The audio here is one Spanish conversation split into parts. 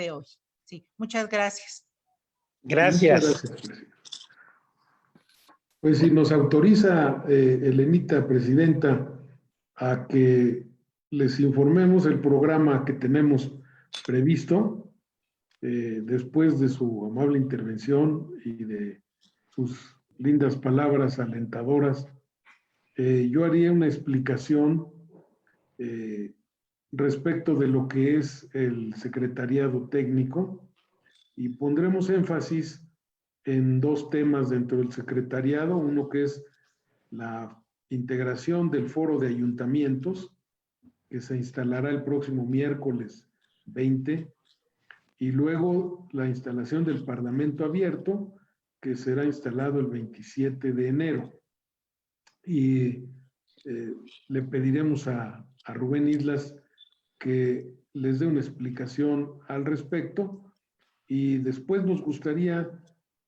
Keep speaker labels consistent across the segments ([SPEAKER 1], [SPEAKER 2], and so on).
[SPEAKER 1] de hoy. Sí, muchas gracias.
[SPEAKER 2] Gracias.
[SPEAKER 3] Muchas gracias. Pues si nos autoriza, Elenita, presidenta, a que les informemos el programa que tenemos previsto, después de su amable intervención y de sus lindas palabras alentadoras, yo haría una explicación respecto de lo que es el secretariado técnico y pondremos énfasis en dos temas dentro del secretariado, uno que es la integración del foro de ayuntamientos, que se instalará el próximo miércoles 20, y luego la instalación del Parlamento Abierto, que será instalado el 27 de enero. Y le pediremos a Rubén Islas que les dé una explicación al respecto, y después nos gustaría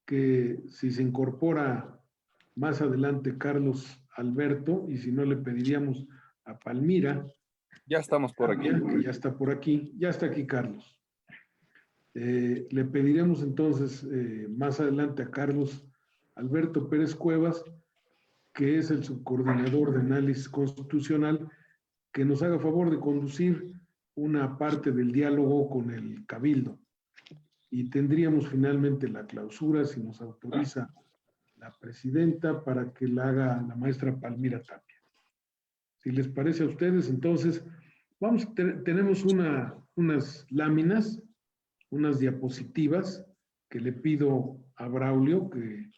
[SPEAKER 3] que si se incorpora más adelante Carlos Alberto, y si no le pediríamos a Palmira.
[SPEAKER 4] Ya estamos por aquí.
[SPEAKER 3] Que ya está por aquí, ya está aquí Carlos. Le pediremos entonces más adelante a Carlos Alberto Pérez Cuevas, que es el subcoordinador de análisis constitucional, que nos haga favor de conducir una parte del diálogo con el Cabildo. Y tendríamos finalmente la clausura, si nos autoriza la presidenta, para que la haga la maestra Palmira Tapia. Si les parece a ustedes, entonces, tenemos unas láminas, unas diapositivas, que le pido a Braulio, que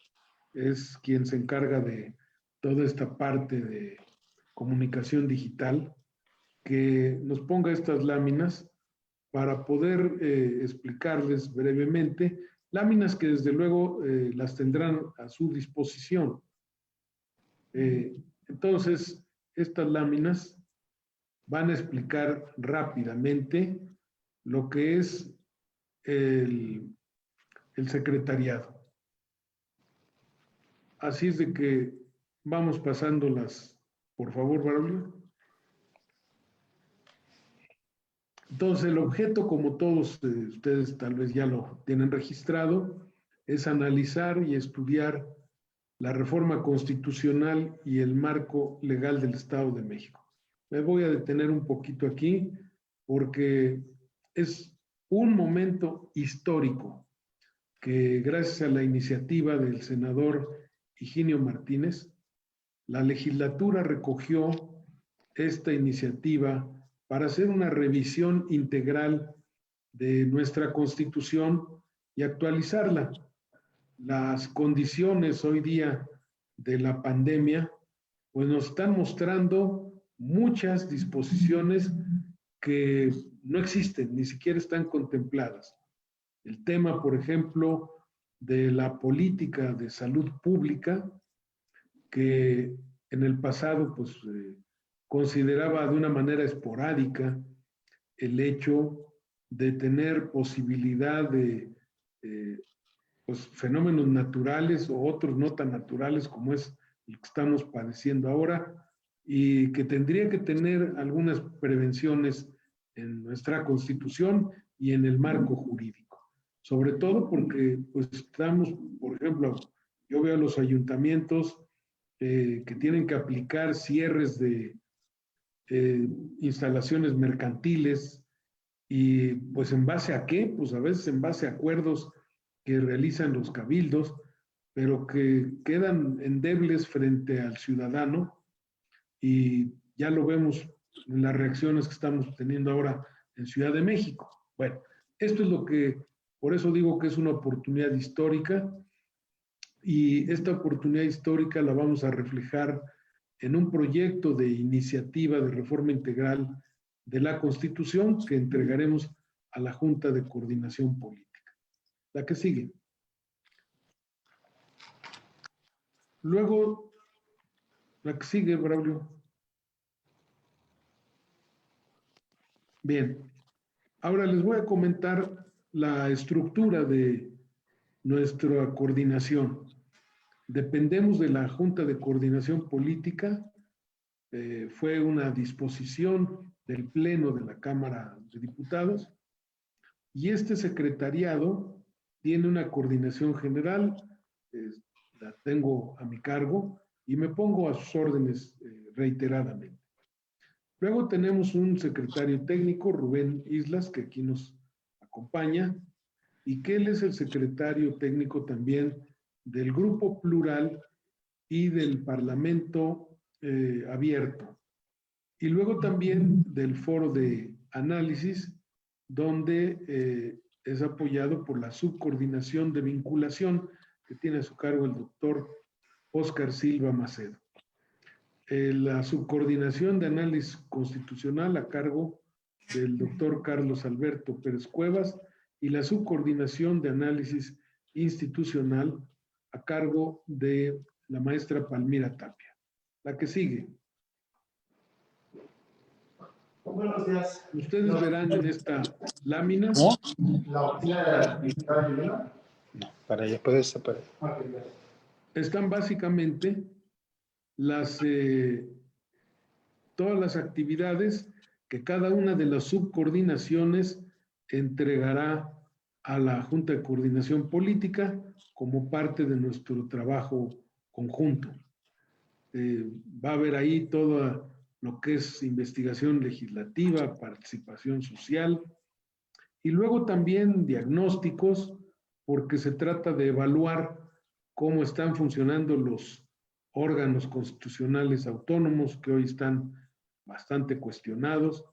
[SPEAKER 3] es quien se encarga de toda esta parte de comunicación digital, que nos ponga estas láminas para poder explicarles brevemente, láminas que desde luego las tendrán a su disposición. Entonces, estas láminas van a explicar rápidamente lo que es el secretariado. Así es de que vamos pasándolas, por favor, Braulio. Entonces, el objeto, como todos ustedes tal vez ya lo tienen registrado, es analizar y estudiar la reforma constitucional y el marco legal del Estado de México. Me voy a detener un poquito aquí porque es un momento histórico que, gracias a la iniciativa del senador Higinio Martínez, la legislatura recogió esta iniciativa para hacer una revisión integral de nuestra Constitución y actualizarla. Las condiciones hoy día de la pandemia, pues nos están mostrando muchas disposiciones que no existen, ni siquiera están contempladas. El tema, por ejemplo, de la política de salud pública, que en el pasado, pues, consideraba de una manera esporádica el hecho de tener posibilidad de pues, fenómenos naturales o otros no tan naturales como es el que estamos padeciendo ahora, y que tendría que tener algunas prevenciones en nuestra Constitución y en el marco jurídico. Sobre todo porque pues, estamos, por ejemplo, yo veo a los ayuntamientos que tienen que aplicar cierres de instalaciones mercantiles, y pues en base a qué, pues a veces en base a acuerdos que realizan los cabildos, pero que quedan endebles frente al ciudadano, y ya lo vemos en las reacciones que estamos teniendo ahora en Ciudad de México. Bueno, esto es lo que, por eso digo que es una oportunidad histórica, y esta oportunidad histórica la vamos a reflejar en un proyecto de iniciativa de reforma integral de la Constitución que entregaremos a la Junta de Coordinación Política. La que sigue. Luego, la que sigue, Braulio. Bien. Ahora les voy a comentar la estructura de nuestra coordinación. Dependemos de la Junta de Coordinación Política. Fue una disposición del Pleno de la Cámara de Diputados. Y este secretariado tiene una coordinación general, la tengo a mi cargo y me pongo a sus órdenes reiteradamente. Luego tenemos un secretario técnico, Rubén Islas, que aquí nos acompaña, y que él es el secretario técnico también del Grupo Plural y del Parlamento Abierto. Y luego también del Foro de Análisis, donde es apoyado por la Subcoordinación de Vinculación, que tiene a su cargo el doctor Óscar Silva Macedo. La Subcoordinación de Análisis Constitucional a cargo del doctor Carlos Alberto Pérez Cuevas y la Subcoordinación de Análisis Institucional a cargo de la maestra Palmira Tapia. La que sigue.
[SPEAKER 2] Buenos días.
[SPEAKER 3] Ustedes verán en esta lámina.
[SPEAKER 2] La oficina de la diputada Yolanda.
[SPEAKER 5] No, para allá puede separar.
[SPEAKER 2] Ok, gracias.
[SPEAKER 3] Están básicamente todas las actividades que cada una de las subcoordinaciones entregará a la Junta de Coordinación Política como parte de nuestro trabajo conjunto. Va a haber ahí todo lo que es investigación legislativa, participación social y luego también diagnósticos, porque se trata de evaluar cómo están funcionando los órganos constitucionales autónomos que hoy están bastante cuestionados,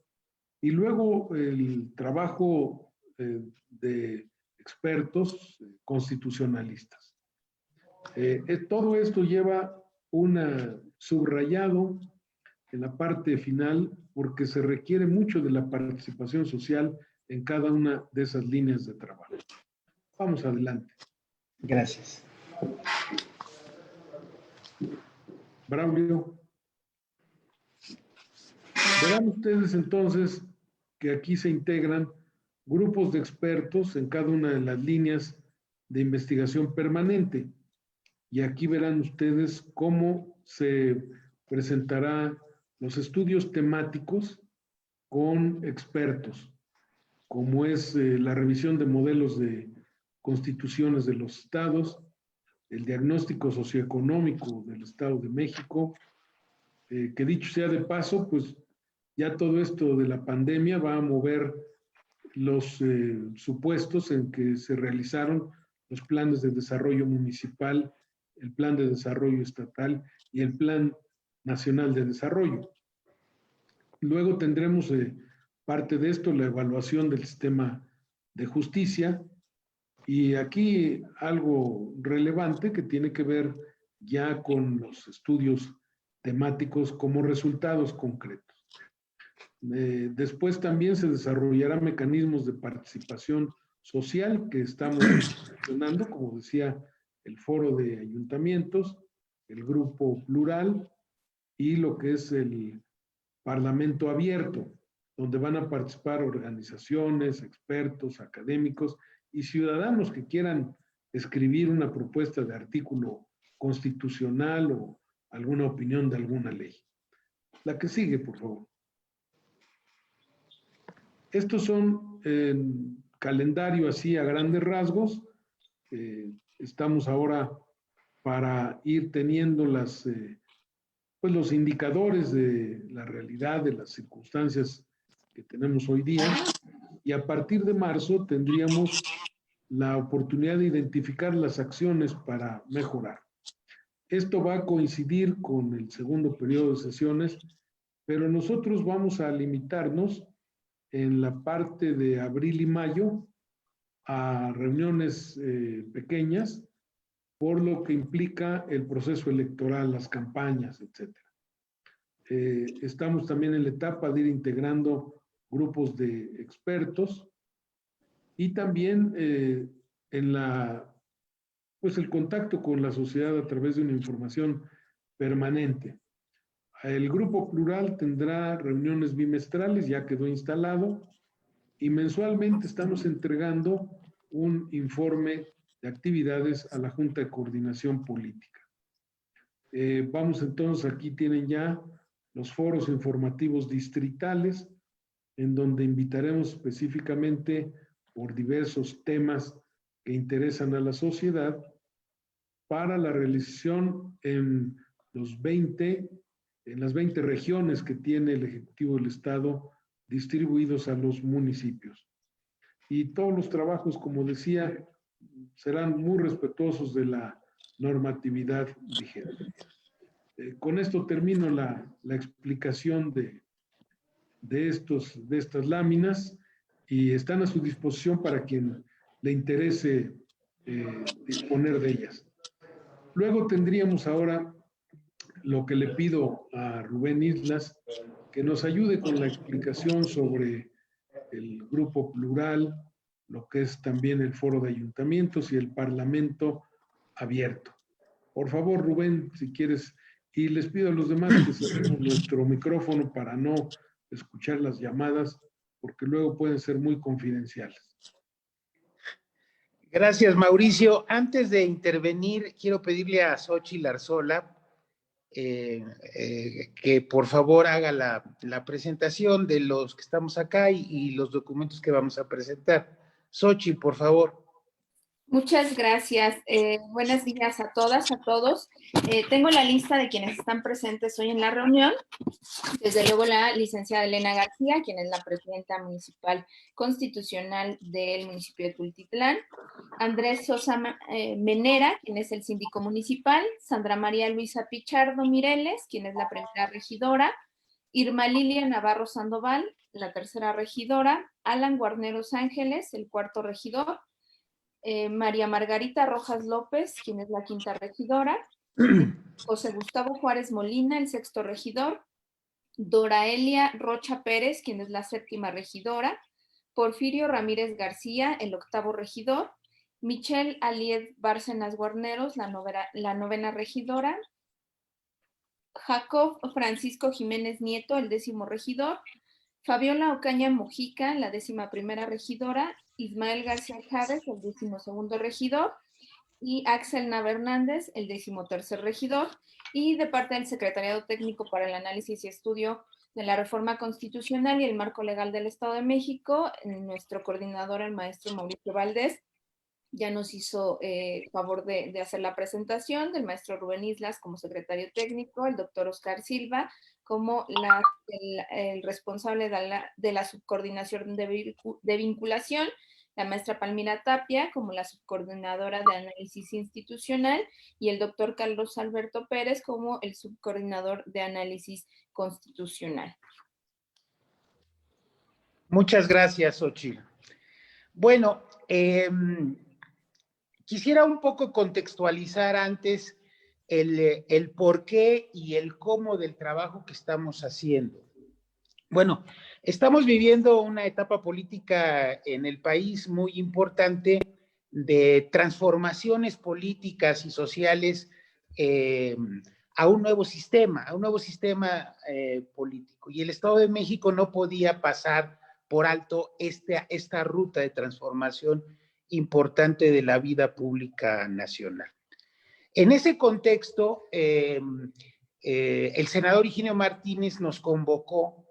[SPEAKER 3] y luego el trabajo de expertos constitucionalistas. Todo esto lleva un subrayado en la parte final porque se requiere mucho de la participación social en cada una de esas líneas de trabajo. Vamos adelante.
[SPEAKER 5] Gracias.
[SPEAKER 3] Braulio. Verán ustedes entonces que aquí se integran grupos de expertos en cada una de las líneas de investigación permanente. Y aquí verán ustedes cómo se presentará los estudios temáticos con expertos, como es la revisión de modelos de constituciones de los estados, el diagnóstico socioeconómico del Estado de México, que dicho sea de paso, pues ya todo esto de la pandemia va a mover los supuestos en que se realizaron los planes de desarrollo municipal, el plan de desarrollo estatal y el plan nacional de desarrollo. Luego tendremos parte de esto, la evaluación del sistema de justicia, y aquí algo relevante que tiene que ver ya con los estudios temáticos como resultados concretos. Después también se desarrollarán mecanismos de participación social que estamos gestionando, como decía, el foro de ayuntamientos, el grupo plural y lo que es el parlamento abierto, donde van a participar organizaciones, expertos, académicos y ciudadanos que quieran escribir una propuesta de artículo constitucional o alguna opinión de alguna ley. La que sigue, por favor. Estos son calendario así a grandes rasgos. Estamos ahora para ir teniendo pues los indicadores de la realidad, de las circunstancias que tenemos hoy día. Y a partir de marzo tendríamos la oportunidad de identificar las acciones para mejorar. Esto va a coincidir con el segundo periodo de sesiones, pero nosotros vamos a limitarnos en la parte de abril y mayo a reuniones pequeñas, por lo que implica el proceso electoral, las campañas, etc. Estamos también en la etapa de ir integrando grupos de expertos y también pues el contacto con la sociedad a través de una información permanente. El grupo plural tendrá reuniones bimestrales, ya quedó instalado, y mensualmente estamos entregando un informe de actividades a la Junta de Coordinación Política. Vamos entonces, aquí tienen ya los foros informativos distritales, en donde invitaremos específicamente por diversos temas que interesan a la sociedad para la realización en las 20 regiones que tiene el Ejecutivo del Estado distribuidos a los municipios. Y todos los trabajos, como decía, serán muy respetuosos de la normatividad vigente. Con esto termino la explicación de estas láminas y están a su disposición para quien le interese disponer de ellas. Luego tendríamos ahora lo que le pido a Rubén Islas, que nos ayude con la explicación sobre el grupo plural, lo que es también el foro de ayuntamientos y el parlamento abierto. Por favor, Rubén, si quieres, y les pido a los demás que cerremos nuestro micrófono para no escuchar las llamadas, porque luego pueden ser muy confidenciales.
[SPEAKER 5] Gracias, Mauricio. Antes de intervenir, quiero pedirle a Xóchitl Arzola que por favor haga la presentación de los que estamos acá y los documentos que vamos a presentar. Xóchitl, por favor.
[SPEAKER 6] Muchas gracias. Buenos días a todas, a todos. Tengo la lista de quienes están presentes hoy en la reunión. Desde luego la licenciada Elena García, quien es la presidenta municipal constitucional del municipio de Tultitlán. Andrés Sosa Menera, quien es el síndico municipal. Sandra María Luisa Pichardo Mireles, quien es la primera regidora. Irma Lilia Navarro Sandoval, la tercera regidora. Alan Guarneros Ángeles, el cuarto regidor. María Margarita Rojas López, quien es la quinta regidora. José Gustavo Juárez Molina, el sexto regidor. Doraelia Rocha Pérez, quien es la séptima regidora. Porfirio Ramírez García, el octavo regidor. Michelle Aliet Bárcenas Guarneros, la novena regidora. Jacob Francisco Jiménez Nieto, el décimo regidor. Fabiola Ocaña Mojica, la 11ª regidora. Ismael García Chávez, el 12º regidor. Y Axel Nava Hernández, el 13º regidor. Y de parte del Secretariado Técnico para el Análisis y Estudio de la Reforma Constitucional y el Marco Legal del Estado de México, nuestro coordinador, el maestro Mauricio Valdés, ya nos hizo favor de hacer la presentación, del maestro Rubén Islas como secretario técnico, el doctor Oscar Silva como el responsable de la subcoordinación de vinculación, la maestra Palmira Tapia como la subcoordinadora de análisis institucional y el doctor Carlos Alberto Pérez como el subcoordinador de análisis constitucional.
[SPEAKER 5] Muchas gracias, Xóchitl. Bueno, quisiera un poco contextualizar antes el por qué y el cómo del trabajo que estamos haciendo. Bueno, estamos viviendo una etapa política en el país muy importante de transformaciones políticas y sociales a un nuevo sistema político. Y el Estado de México no podía pasar por alto esta ruta de transformación importante de la vida pública nacional. En ese contexto, el senador Higinio Martínez nos convocó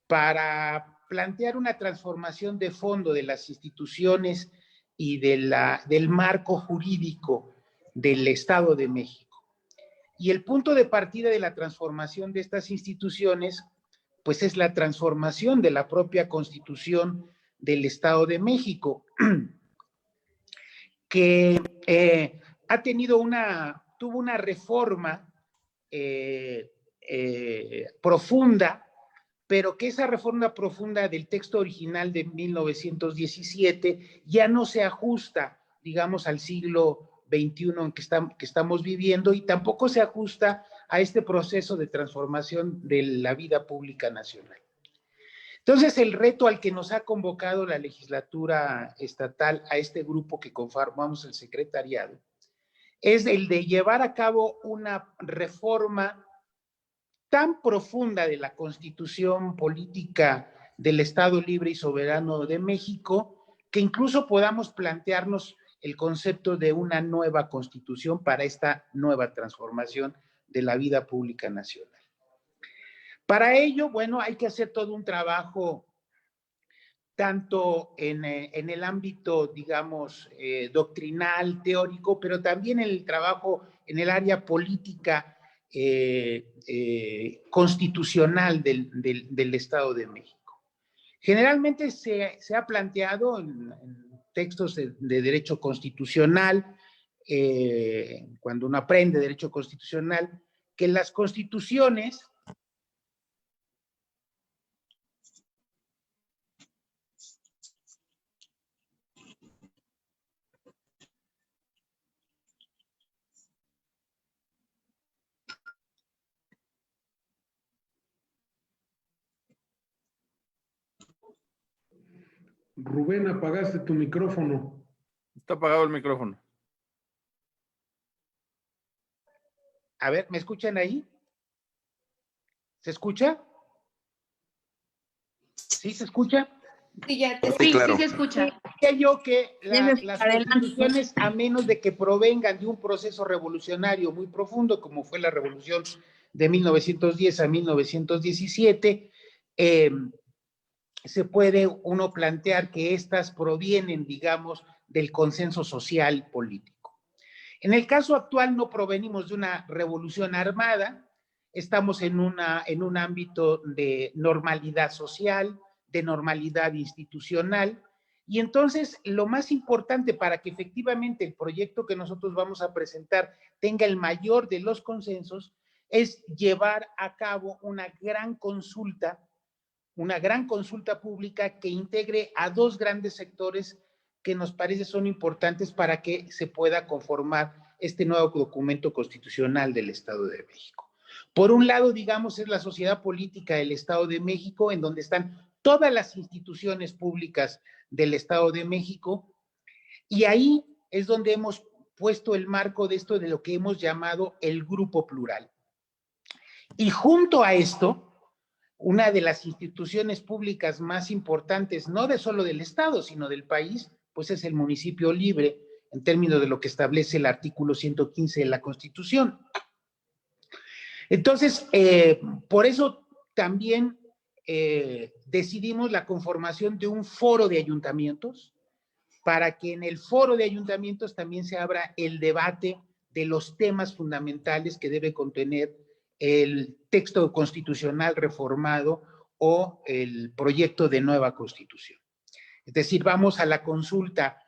[SPEAKER 5] para plantear una transformación de fondo de las instituciones y del marco jurídico del Estado de México. Y el punto de partida de la transformación de estas instituciones, pues es la transformación de la propia Constitución del Estado de México, que tuvo una reforma profunda, pero que esa reforma profunda del texto original de 1917 ya no se ajusta, digamos, al siglo XXI en que estamos viviendo y tampoco se ajusta a este proceso de transformación de la vida pública nacional. Entonces, el reto al que nos ha convocado la legislatura estatal, a este grupo que conformamos el secretariado, es el de llevar a cabo una reforma tan profunda de la Constitución política del Estado Libre y Soberano de México, que incluso podamos plantearnos el concepto de una nueva Constitución para esta nueva transformación de la vida pública nacional. Para ello, bueno, hay que hacer todo un trabajo tanto en el ámbito, digamos, doctrinal, teórico, pero también en el trabajo en el área política constitucional del Estado de México. Generalmente se ha planteado en textos de derecho constitucional, cuando uno aprende derecho constitucional, que las constituciones
[SPEAKER 3] Rubén, apagaste tu micrófono.
[SPEAKER 4] Está apagado el micrófono.
[SPEAKER 5] A ver, ¿me escuchan ahí? ¿Se escucha? ¿Sí se escucha?
[SPEAKER 6] Sí, ya te
[SPEAKER 7] Sí, claro.
[SPEAKER 8] Sí se escucha.
[SPEAKER 5] Decía yo que las
[SPEAKER 8] Adelante.
[SPEAKER 5] constituciones, a menos de que provengan de un proceso revolucionario muy profundo, como fue la revolución de 1910 a 1917, se puede uno plantear que estas provienen, digamos, del consenso social político. En el caso actual no provenimos de una revolución armada, estamos en un ámbito de normalidad social, de normalidad institucional, y entonces lo más importante para que efectivamente el proyecto que nosotros vamos a presentar tenga el mayor de los consensos es llevar a cabo una gran consulta pública que integre a dos grandes sectores que nos parece son importantes para que se pueda conformar este nuevo documento constitucional del Estado de México. Por un lado, digamos, es la sociedad política del Estado de México, en donde están todas las instituciones públicas del Estado de México, y ahí es donde hemos puesto el marco de esto de lo que hemos llamado el grupo plural. Y junto a esto, una de las instituciones públicas más importantes, no de solo del Estado, sino del país, pues es el municipio libre, en términos de lo que establece el artículo 115 de la Constitución. Entonces, por eso también decidimos la conformación de un foro de ayuntamientos, para que en el foro de ayuntamientos también se abra el debate de los temas fundamentales que debe contener el texto constitucional reformado o el proyecto de nueva constitución. Es decir, vamos a la consulta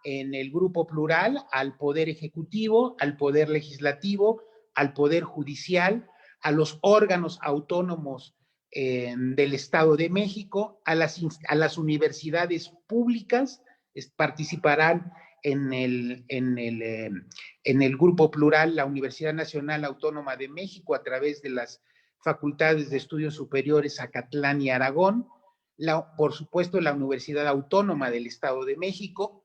[SPEAKER 5] en el grupo plural al Poder Ejecutivo, al Poder Legislativo, al Poder Judicial, a los órganos autónomos del Estado de México, a las universidades públicas, participarán en el grupo plural la Universidad Nacional Autónoma de México a través de las Facultades de Estudios Superiores Acatlán y Aragón, por supuesto la Universidad Autónoma del Estado de México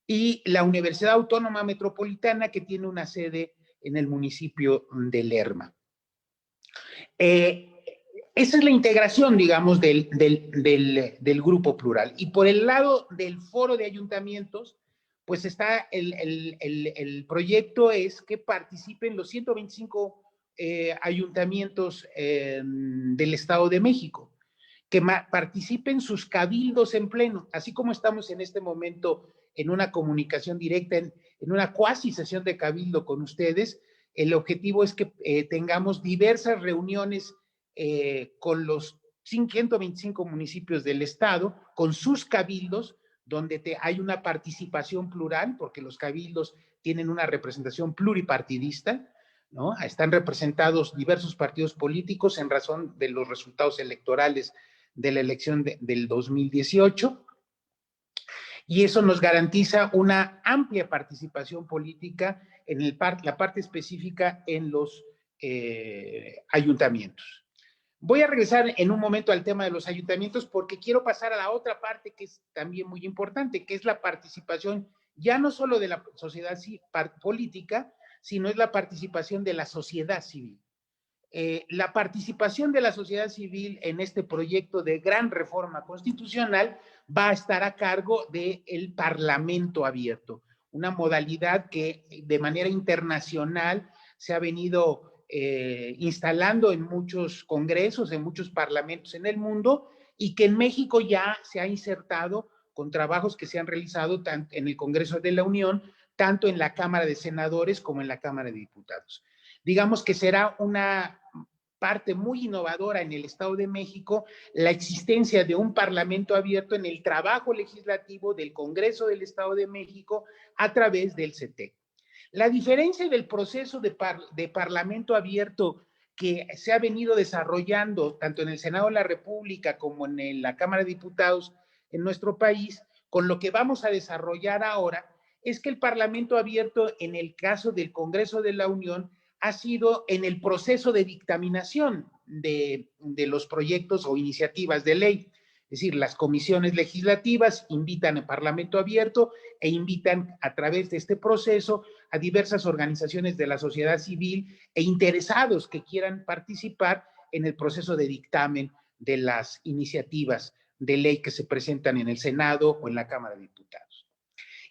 [SPEAKER 5] y la Universidad Autónoma Metropolitana, que tiene una sede en el municipio de Lerma. Esa es la integración, digamos, del grupo plural. Y por el lado del foro de ayuntamientos, pues está el proyecto es que participen los 125 ayuntamientos del Estado de México, que participen sus cabildos en pleno, así como estamos en este momento en una comunicación directa, en una cuasi sesión de cabildo con ustedes. El objetivo es que tengamos diversas reuniones con los 125 municipios del estado, con sus cabildos, donde hay una participación plural, porque los cabildos tienen una representación pluripartidista, ¿no? Están representados diversos partidos políticos en razón de los resultados electorales de la elección del 2018, y eso nos garantiza una amplia participación política en la parte específica en los ayuntamientos. Voy a regresar en un momento al tema de los ayuntamientos porque quiero pasar a la otra parte que es también muy importante, que es la participación ya no solo de la sociedad política, sino es la participación de la sociedad civil. La participación de la sociedad civil en este proyecto de gran reforma constitucional va a estar a cargo del Parlamento abierto, una modalidad que de manera internacional se ha venido instalando en muchos congresos, en muchos parlamentos en el mundo, y que en México ya se ha insertado con trabajos que se han realizado tanto en el Congreso de la Unión, tanto en la Cámara de Senadores como en la Cámara de Diputados. Digamos que será una parte muy innovadora en el Estado de México la existencia de un parlamento abierto en el trabajo legislativo del Congreso del Estado de México a través del CETEC. La diferencia del proceso de parlamento abierto que se ha venido desarrollando tanto en el Senado de la República como en la Cámara de Diputados en nuestro país, con lo que vamos a desarrollar ahora, es que el parlamento abierto en el caso del Congreso de la Unión ha sido en el proceso de dictaminación de los proyectos o iniciativas de ley. Es decir, las comisiones legislativas invitan al Parlamento abierto e invitan a través de este proceso a diversas organizaciones de la sociedad civil e interesados que quieran participar en el proceso de dictamen de las iniciativas de ley que se presentan en el Senado o en la Cámara de Diputados.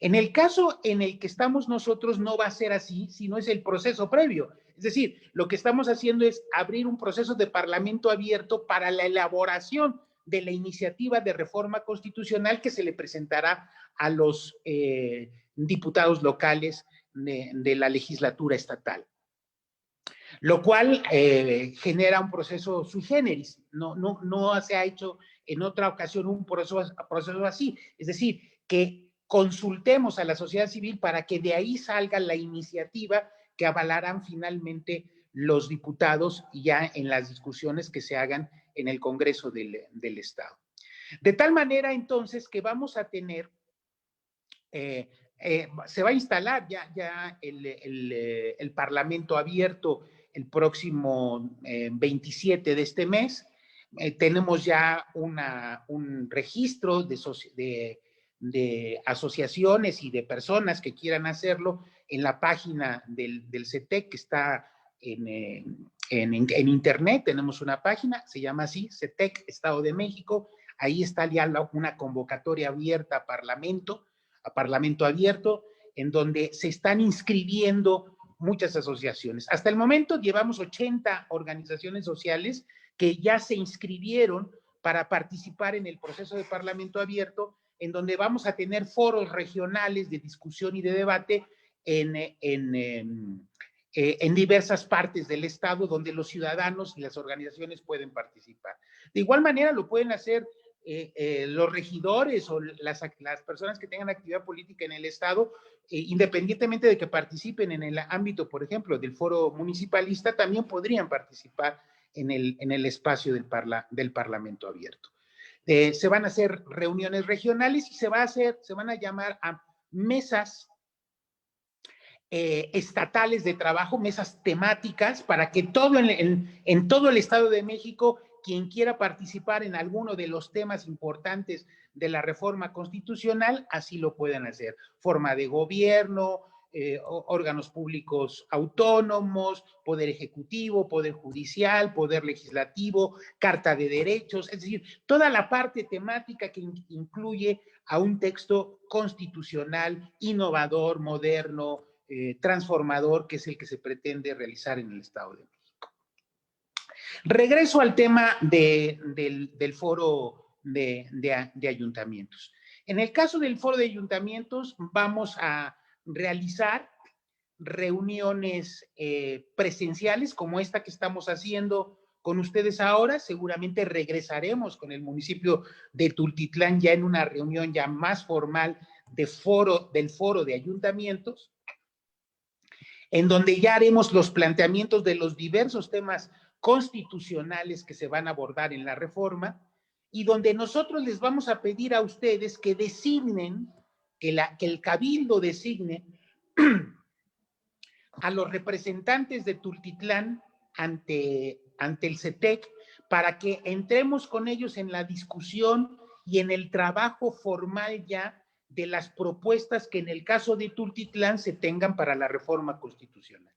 [SPEAKER 5] En el caso en el que estamos nosotros no va a ser así, sino es el proceso previo. Es decir, lo que estamos haciendo es abrir un proceso de parlamento abierto para la elaboración de la iniciativa de reforma constitucional que se le presentará a los diputados locales de la legislatura estatal. Lo cual genera un proceso sui generis. No se ha hecho en otra ocasión un proceso así. Es decir, que consultemos a la sociedad civil para que de ahí salga la iniciativa que avalarán finalmente los diputados ya en las discusiones que se hagan en el Congreso del Estado. De tal manera, entonces, que vamos a tener, se va a instalar ya el Parlamento abierto el próximo 27 de este mes. Tenemos ya un registro de asociaciones y de personas que quieran hacerlo en la página del CETEC, que está en internet. Tenemos una página, se llama así, CETEC Estado de México. Ahí está ya una convocatoria abierta a Parlamento abierto, en donde se están inscribiendo muchas asociaciones. Hasta el momento llevamos 80 organizaciones sociales que ya se inscribieron para participar en el proceso de Parlamento abierto, en donde vamos a tener foros regionales de discusión y de debate en diversas partes del Estado, donde los ciudadanos y las organizaciones pueden participar. De igual manera lo pueden hacer los regidores o las personas que tengan actividad política en el Estado, independientemente de que participen en el ámbito, por ejemplo, del foro municipalista, también podrían participar en el espacio del Parlamento abierto. Se van a hacer reuniones regionales y se van a llamar a mesas estatales de trabajo, mesas temáticas, para que en todo el Estado de México, quien quiera participar en alguno de los temas importantes de la reforma constitucional, así lo puedan hacer. Forma de gobierno, órganos públicos autónomos, poder ejecutivo, poder judicial, poder legislativo, carta de derechos, es decir, toda la parte temática que incluye a un texto constitucional, innovador, moderno, transformador, que es el que se pretende realizar en el Estado de México. Regreso al tema del foro de ayuntamientos. En el caso del foro de ayuntamientos, vamos a realizar reuniones presenciales como esta que estamos haciendo con ustedes ahora. Seguramente regresaremos con el municipio de Tultitlán ya en una reunión ya más formal del foro de ayuntamientos, en donde ya haremos los planteamientos de los diversos temas constitucionales que se van a abordar en la reforma, y donde nosotros les vamos a pedir a ustedes que designen, que el Cabildo designe a los representantes de Tultitlán ante el CETEC, para que entremos con ellos en la discusión y en el trabajo formal ya de las propuestas que en el caso de Tultitlán se tengan para la reforma constitucional.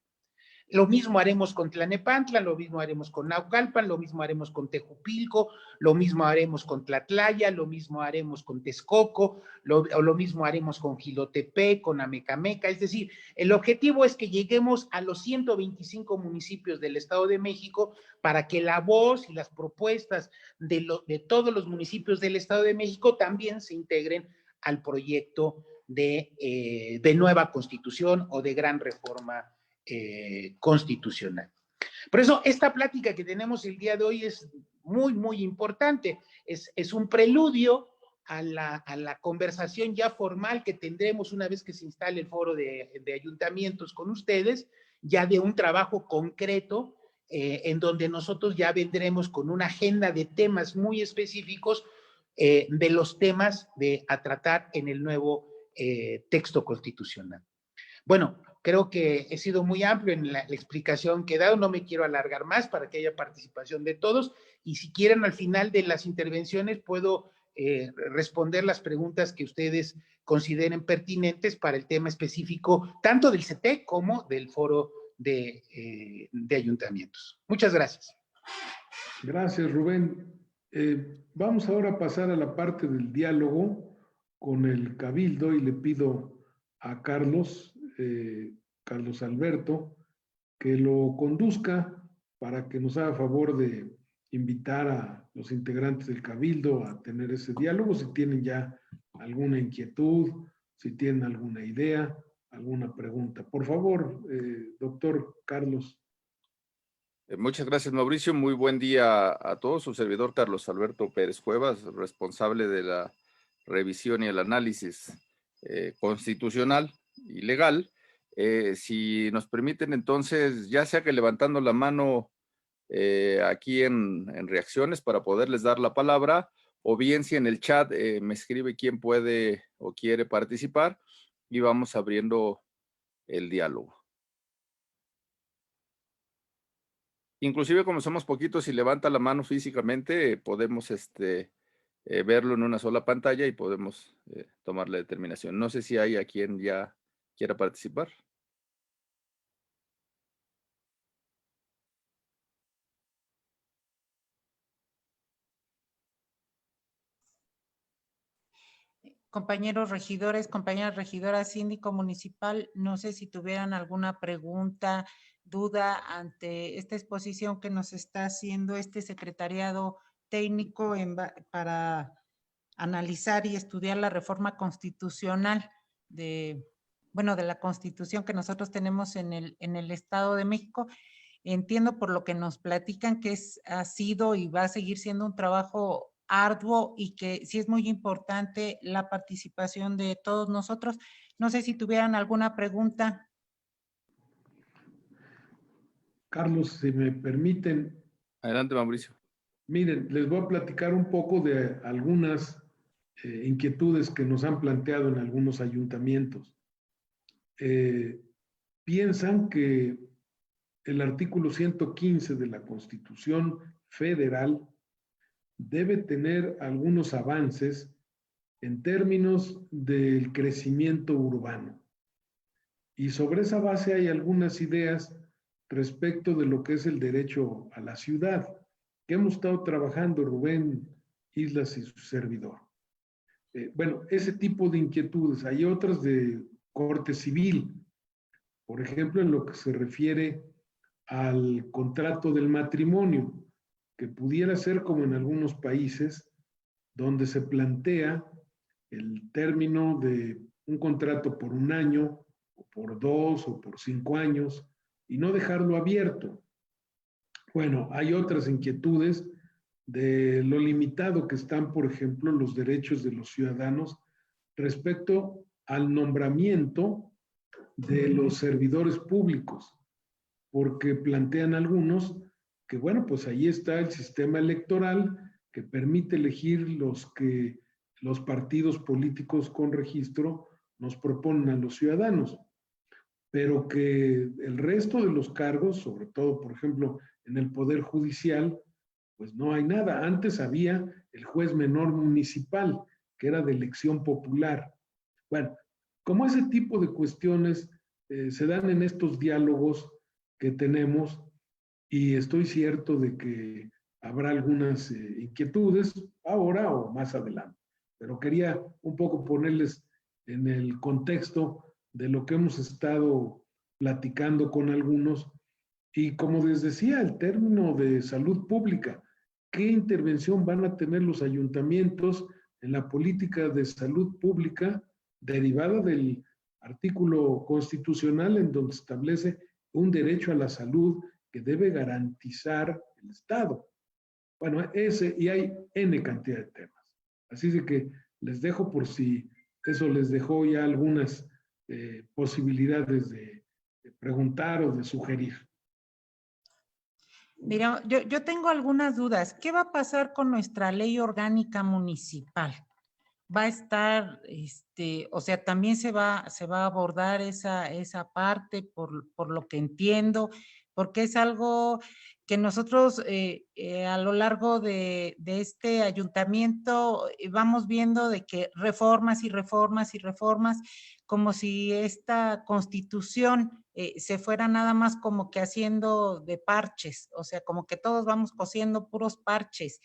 [SPEAKER 5] Lo mismo haremos con Tlanepantla, lo mismo haremos con Naucalpan, lo mismo haremos con Tejupilco, lo mismo haremos con Tlatlaya, lo mismo haremos con Texcoco, lo mismo haremos con Jilotepec, con Amecameca. Es decir, el objetivo es que lleguemos a los 125 municipios del Estado de México para que la voz y las propuestas de todos los municipios del Estado de México también se integren al proyecto de nueva constitución o de gran reforma constitucional. Por eso esta plática que tenemos el día de hoy es muy, muy importante. Es un preludio a la conversación ya formal que tendremos una vez que se instale el foro de ayuntamientos con ustedes, ya de un trabajo concreto en donde nosotros ya vendremos con una agenda de temas muy específicos de los temas a tratar en el nuevo texto constitucional. Bueno, creo que he sido muy amplio en la explicación que he dado, no me quiero alargar más para que haya participación de todos, y si quieren al final de las intervenciones puedo responder las preguntas que ustedes consideren pertinentes para el tema específico, tanto del CETEC como del foro de ayuntamientos. Muchas gracias.
[SPEAKER 3] Gracias, Rubén. Vamos ahora a pasar a la parte del diálogo con el Cabildo y le pido a Carlos Alberto, que lo conduzca para que nos haga favor de invitar a los integrantes del Cabildo a tener ese diálogo, si tienen ya alguna inquietud, si tienen alguna idea, alguna pregunta. Por favor, doctor Carlos.
[SPEAKER 4] Muchas gracias, Mauricio. Muy buen día a todos. Su servidor Carlos Alberto Pérez Cuevas, responsable de la revisión y el análisis constitucional y legal. Si nos permiten, entonces, ya sea que levantando la mano aquí en reacciones para poderles dar la palabra, o bien si en el chat me escribe quién puede o quiere participar y vamos abriendo el diálogo. Inclusive como somos poquitos y levanta la mano físicamente, podemos verlo en una sola pantalla y podemos tomar la determinación. No sé si hay a quien ya quiera participar.
[SPEAKER 1] Compañeros regidores, compañeras regidoras, síndico municipal, no sé si tuvieran alguna pregunta, duda ante esta exposición que nos está haciendo este secretariado técnico para analizar y estudiar la reforma constitucional de la Constitución que nosotros tenemos en el Estado de México. Entiendo por lo que nos platican que ha sido y va a seguir siendo un trabajo arduo y que sí es muy importante la participación de todos nosotros. No sé si tuvieran alguna pregunta.
[SPEAKER 3] Carlos, si me permiten.
[SPEAKER 4] Adelante, Mauricio.
[SPEAKER 3] Miren, les voy a platicar un poco de algunas inquietudes que nos han planteado en algunos ayuntamientos. Piensan que el artículo 115 de la Constitución Federal debe tener algunos avances en términos del crecimiento urbano. Y sobre esa base hay algunas ideas respecto de lo que es el derecho a la ciudad, que hemos estado trabajando Rubén Islas y su servidor. Bueno, ese tipo de inquietudes. Hay otras de corte civil, por ejemplo, en lo que se refiere al contrato del matrimonio, que pudiera ser como en algunos países, donde se plantea el término de un contrato por 1 año, o por 2, o por 5 años, y no dejarlo abierto. Bueno, hay otras inquietudes de lo limitado que están, por ejemplo, los derechos de los ciudadanos respecto al nombramiento de los servidores públicos, porque plantean algunos que, bueno, pues ahí está el sistema electoral que permite elegir los que los partidos políticos con registro nos proponen a los ciudadanos, pero que el resto de los cargos, sobre todo, por ejemplo, en el Poder Judicial, pues no hay nada. Antes había el juez menor municipal, que era de elección popular. Bueno, como ese tipo de cuestiones se dan en estos diálogos, que tenemos, y estoy cierto de que habrá algunas inquietudes ahora o más adelante. Pero quería un poco ponerles en el contexto de lo que hemos estado platicando con algunos. Y como les decía, el término de salud pública, ¿qué intervención van a tener los ayuntamientos en la política de salud pública derivada del artículo constitucional en donde establece un derecho a la salud que debe garantizar el Estado? Bueno, ese, y hay N cantidad de temas. Así de que les dejo por si eso les dejó ya algunas posibilidades de preguntar o de sugerir.
[SPEAKER 1] Mira, yo tengo algunas dudas. ¿Qué va a pasar con nuestra ley orgánica municipal? Va a estar, o sea, también se va a abordar esa parte por lo que entiendo, porque es algo que nosotros a lo largo de este ayuntamiento vamos viendo de que reformas y reformas y reformas, como si esta constitución se fuera nada más como que haciendo de parches, o sea, como que todos vamos cosiendo puros parches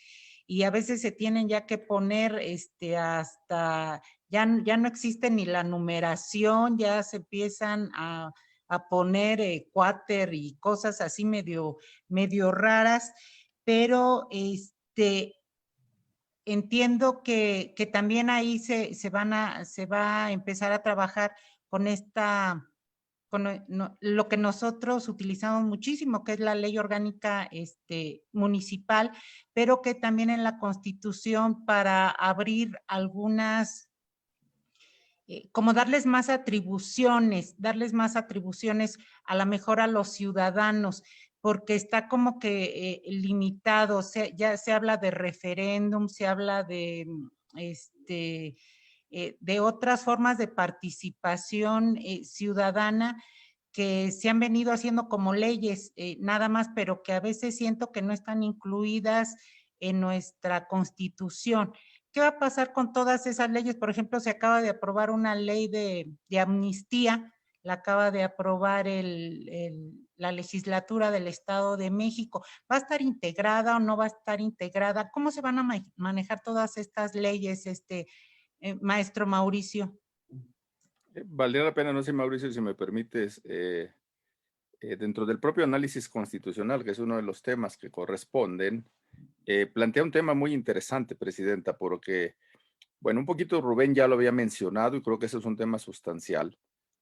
[SPEAKER 1] y a veces se tienen ya que poner hasta, ya no existe ni la numeración, ya se empiezan a poner cuáter y cosas así medio raras, pero entiendo que también ahí se va a empezar a trabajar con lo que nosotros utilizamos muchísimo, que es la ley orgánica municipal, pero que también en la Constitución para abrir algunas, como darles más atribuciones a lo mejor a los ciudadanos, porque está como que limitado, ya se habla de referéndum, se habla de otras formas de participación ciudadana que se han venido haciendo como leyes, nada más, pero que a veces siento que no están incluidas en nuestra Constitución. ¿Qué va a pasar con todas esas leyes? Por ejemplo, se acaba de aprobar una ley de amnistía, la acaba de aprobar la legislatura del Estado de México. ¿Va a estar integrada o no va a estar integrada? ¿Cómo se van a manejar todas estas leyes, maestro Mauricio?
[SPEAKER 4] Valdría la pena, no sé, Mauricio, si me permites, dentro del propio análisis constitucional, que es uno de los temas que corresponden, plantea un tema muy interesante, Presidenta, porque, bueno, un poquito Rubén ya lo había mencionado y creo que ese es un tema sustancial.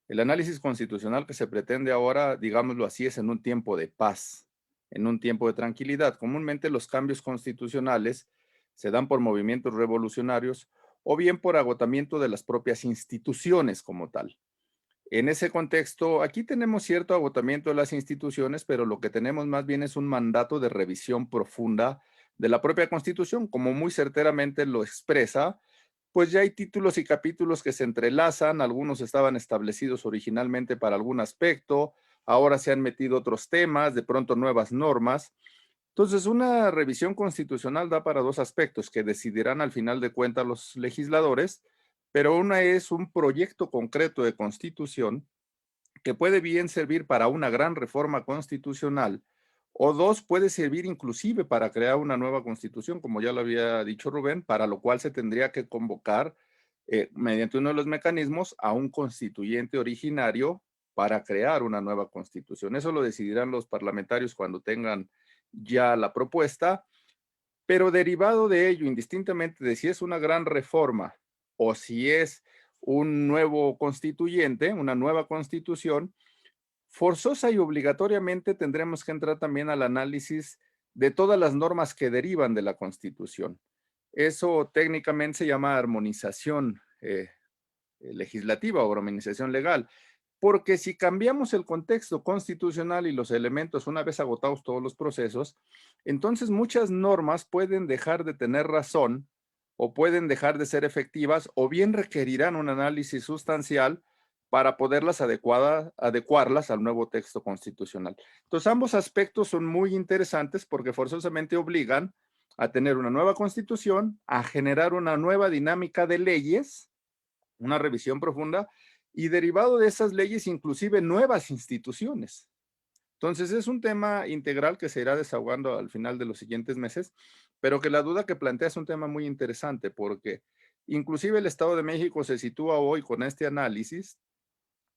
[SPEAKER 4] El análisis constitucional que se pretende ahora, digámoslo así, es en un tiempo de paz, en un tiempo de tranquilidad. Comúnmente los cambios constitucionales se dan por movimientos revolucionarios o bien por agotamiento de las propias instituciones como tal. En ese contexto, aquí tenemos cierto agotamiento de las instituciones, pero lo que tenemos más bien es un mandato de revisión profunda de la propia Constitución, como muy certeramente lo expresa, pues ya hay títulos y capítulos que se entrelazan, algunos estaban establecidos originalmente para algún aspecto, ahora se han metido otros temas, de pronto nuevas normas. Entonces, una revisión constitucional da para dos aspectos que decidirán al final de cuentas los legisladores, pero una es un proyecto concreto de constitución que puede bien servir para una gran reforma constitucional, o dos, puede servir inclusive para crear una nueva constitución, como ya lo había dicho Rubén, para lo cual se tendría que convocar mediante uno de los mecanismos a un constituyente originario para crear una nueva constitución. Eso lo decidirán los parlamentarios cuando tengan ya la propuesta, pero derivado de ello, indistintamente de si es una gran reforma o si es un nuevo constituyente, una nueva constitución, forzosa y obligatoriamente tendremos que entrar también al análisis de todas las normas que derivan de la Constitución. Eso técnicamente se llama armonización legislativa o armonización legal, porque si cambiamos el contexto constitucional y los elementos una vez agotados todos los procesos, entonces muchas normas pueden dejar de tener razón o pueden dejar de ser efectivas o bien requerirán un análisis sustancial para poderlas adecuarlas al nuevo texto constitucional. Entonces, ambos aspectos son muy interesantes porque forzosamente obligan a tener una nueva constitución, a generar una nueva dinámica de leyes, una revisión profunda, y derivado de esas leyes, inclusive nuevas instituciones. Entonces es un tema integral que se irá desahogando al final de los siguientes meses, pero que la duda que plantea es un tema muy interesante porque inclusive el Estado de México se sitúa hoy con este análisis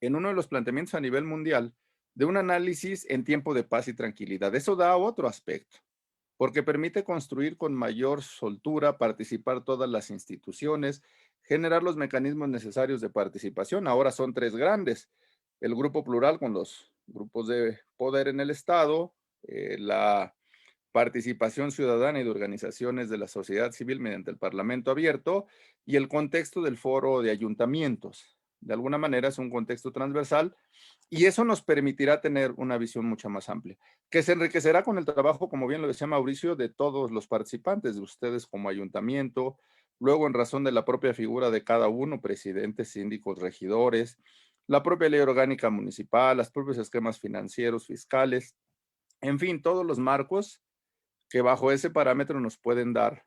[SPEAKER 4] en uno de los planteamientos a nivel mundial de un análisis en tiempo de paz y tranquilidad. Eso da otro aspecto, porque permite construir con mayor soltura, participar todas las instituciones, generar los mecanismos necesarios de participación. Ahora son tres grandes: el grupo plural con los grupos de poder en el Estado, la participación ciudadana y de organizaciones de la sociedad civil mediante el Parlamento abierto y el contexto del foro de ayuntamientos. De alguna manera es un contexto transversal y eso nos permitirá tener una visión mucho más amplia, que se enriquecerá con el trabajo, como bien lo decía Mauricio, de todos los participantes, de ustedes como ayuntamiento, luego en razón de la propia figura de cada uno, presidentes, síndicos, regidores, la propia ley orgánica municipal, los propios esquemas financieros, fiscales, en fin, todos los marcos que bajo ese parámetro nos pueden dar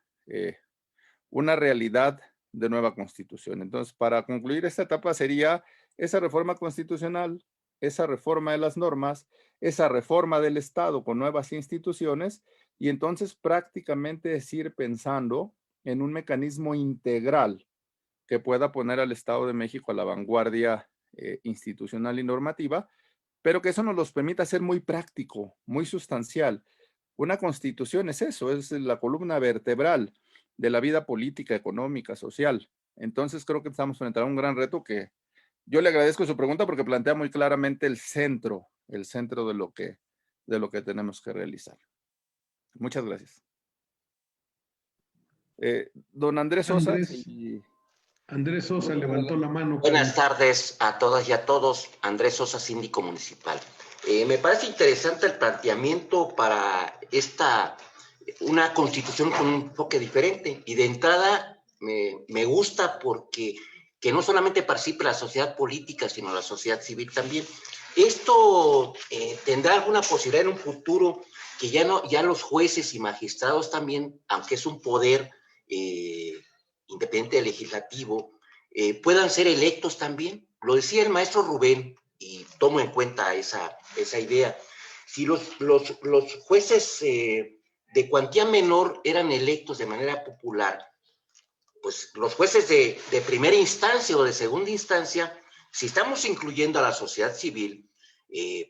[SPEAKER 4] una realidad de nueva constitución. Entonces, para concluir esta etapa sería esa reforma constitucional, esa reforma de las normas, esa reforma del Estado con nuevas instituciones y entonces prácticamente es ir pensando en un mecanismo integral que pueda poner al Estado de México a la vanguardia institucional y normativa, pero que eso nos los permita ser muy práctico, muy sustancial. Una constitución es eso, es la columna vertebral de la vida política, económica, social. Entonces creo que estamos frente a un gran reto que yo le agradezco su pregunta porque plantea muy claramente el centro de lo que tenemos que realizar. Muchas gracias. Don Andrés Sosa.
[SPEAKER 3] Andrés Sosa levantó la mano.
[SPEAKER 7] Buenas tardes a todas y a todos. Andrés Sosa, síndico municipal. Me parece interesante el planteamiento para una constitución con un enfoque diferente. Y de entrada me gusta porque que no solamente participe la sociedad política, sino la sociedad civil también. Esto tendrá alguna posibilidad en un futuro que ya los jueces y magistrados también, aunque es un poder independiente del legislativo, puedan ser electos también. Lo decía el maestro Rubén, y tomo en cuenta esa idea. Si los jueces de cuantía menor eran electos de manera popular, pues los jueces de primera instancia o de segunda instancia, si estamos incluyendo a la sociedad civil,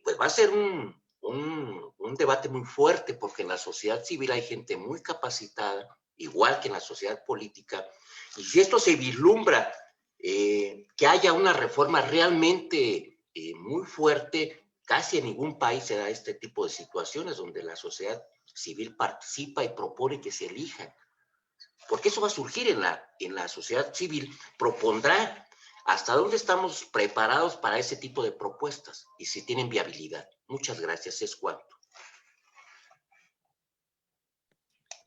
[SPEAKER 7] pues va a ser un debate muy fuerte, porque en la sociedad civil hay gente muy capacitada, igual que en la sociedad política, y si esto se vislumbra, que haya una reforma realmente muy fuerte, casi en ningún país se da este tipo de situaciones donde la sociedad civil participa y propone que se elijan, porque eso va a surgir en la sociedad civil, propondrá hasta dónde estamos preparados para ese tipo de propuestas y si tienen viabilidad. Muchas gracias, es cuanto.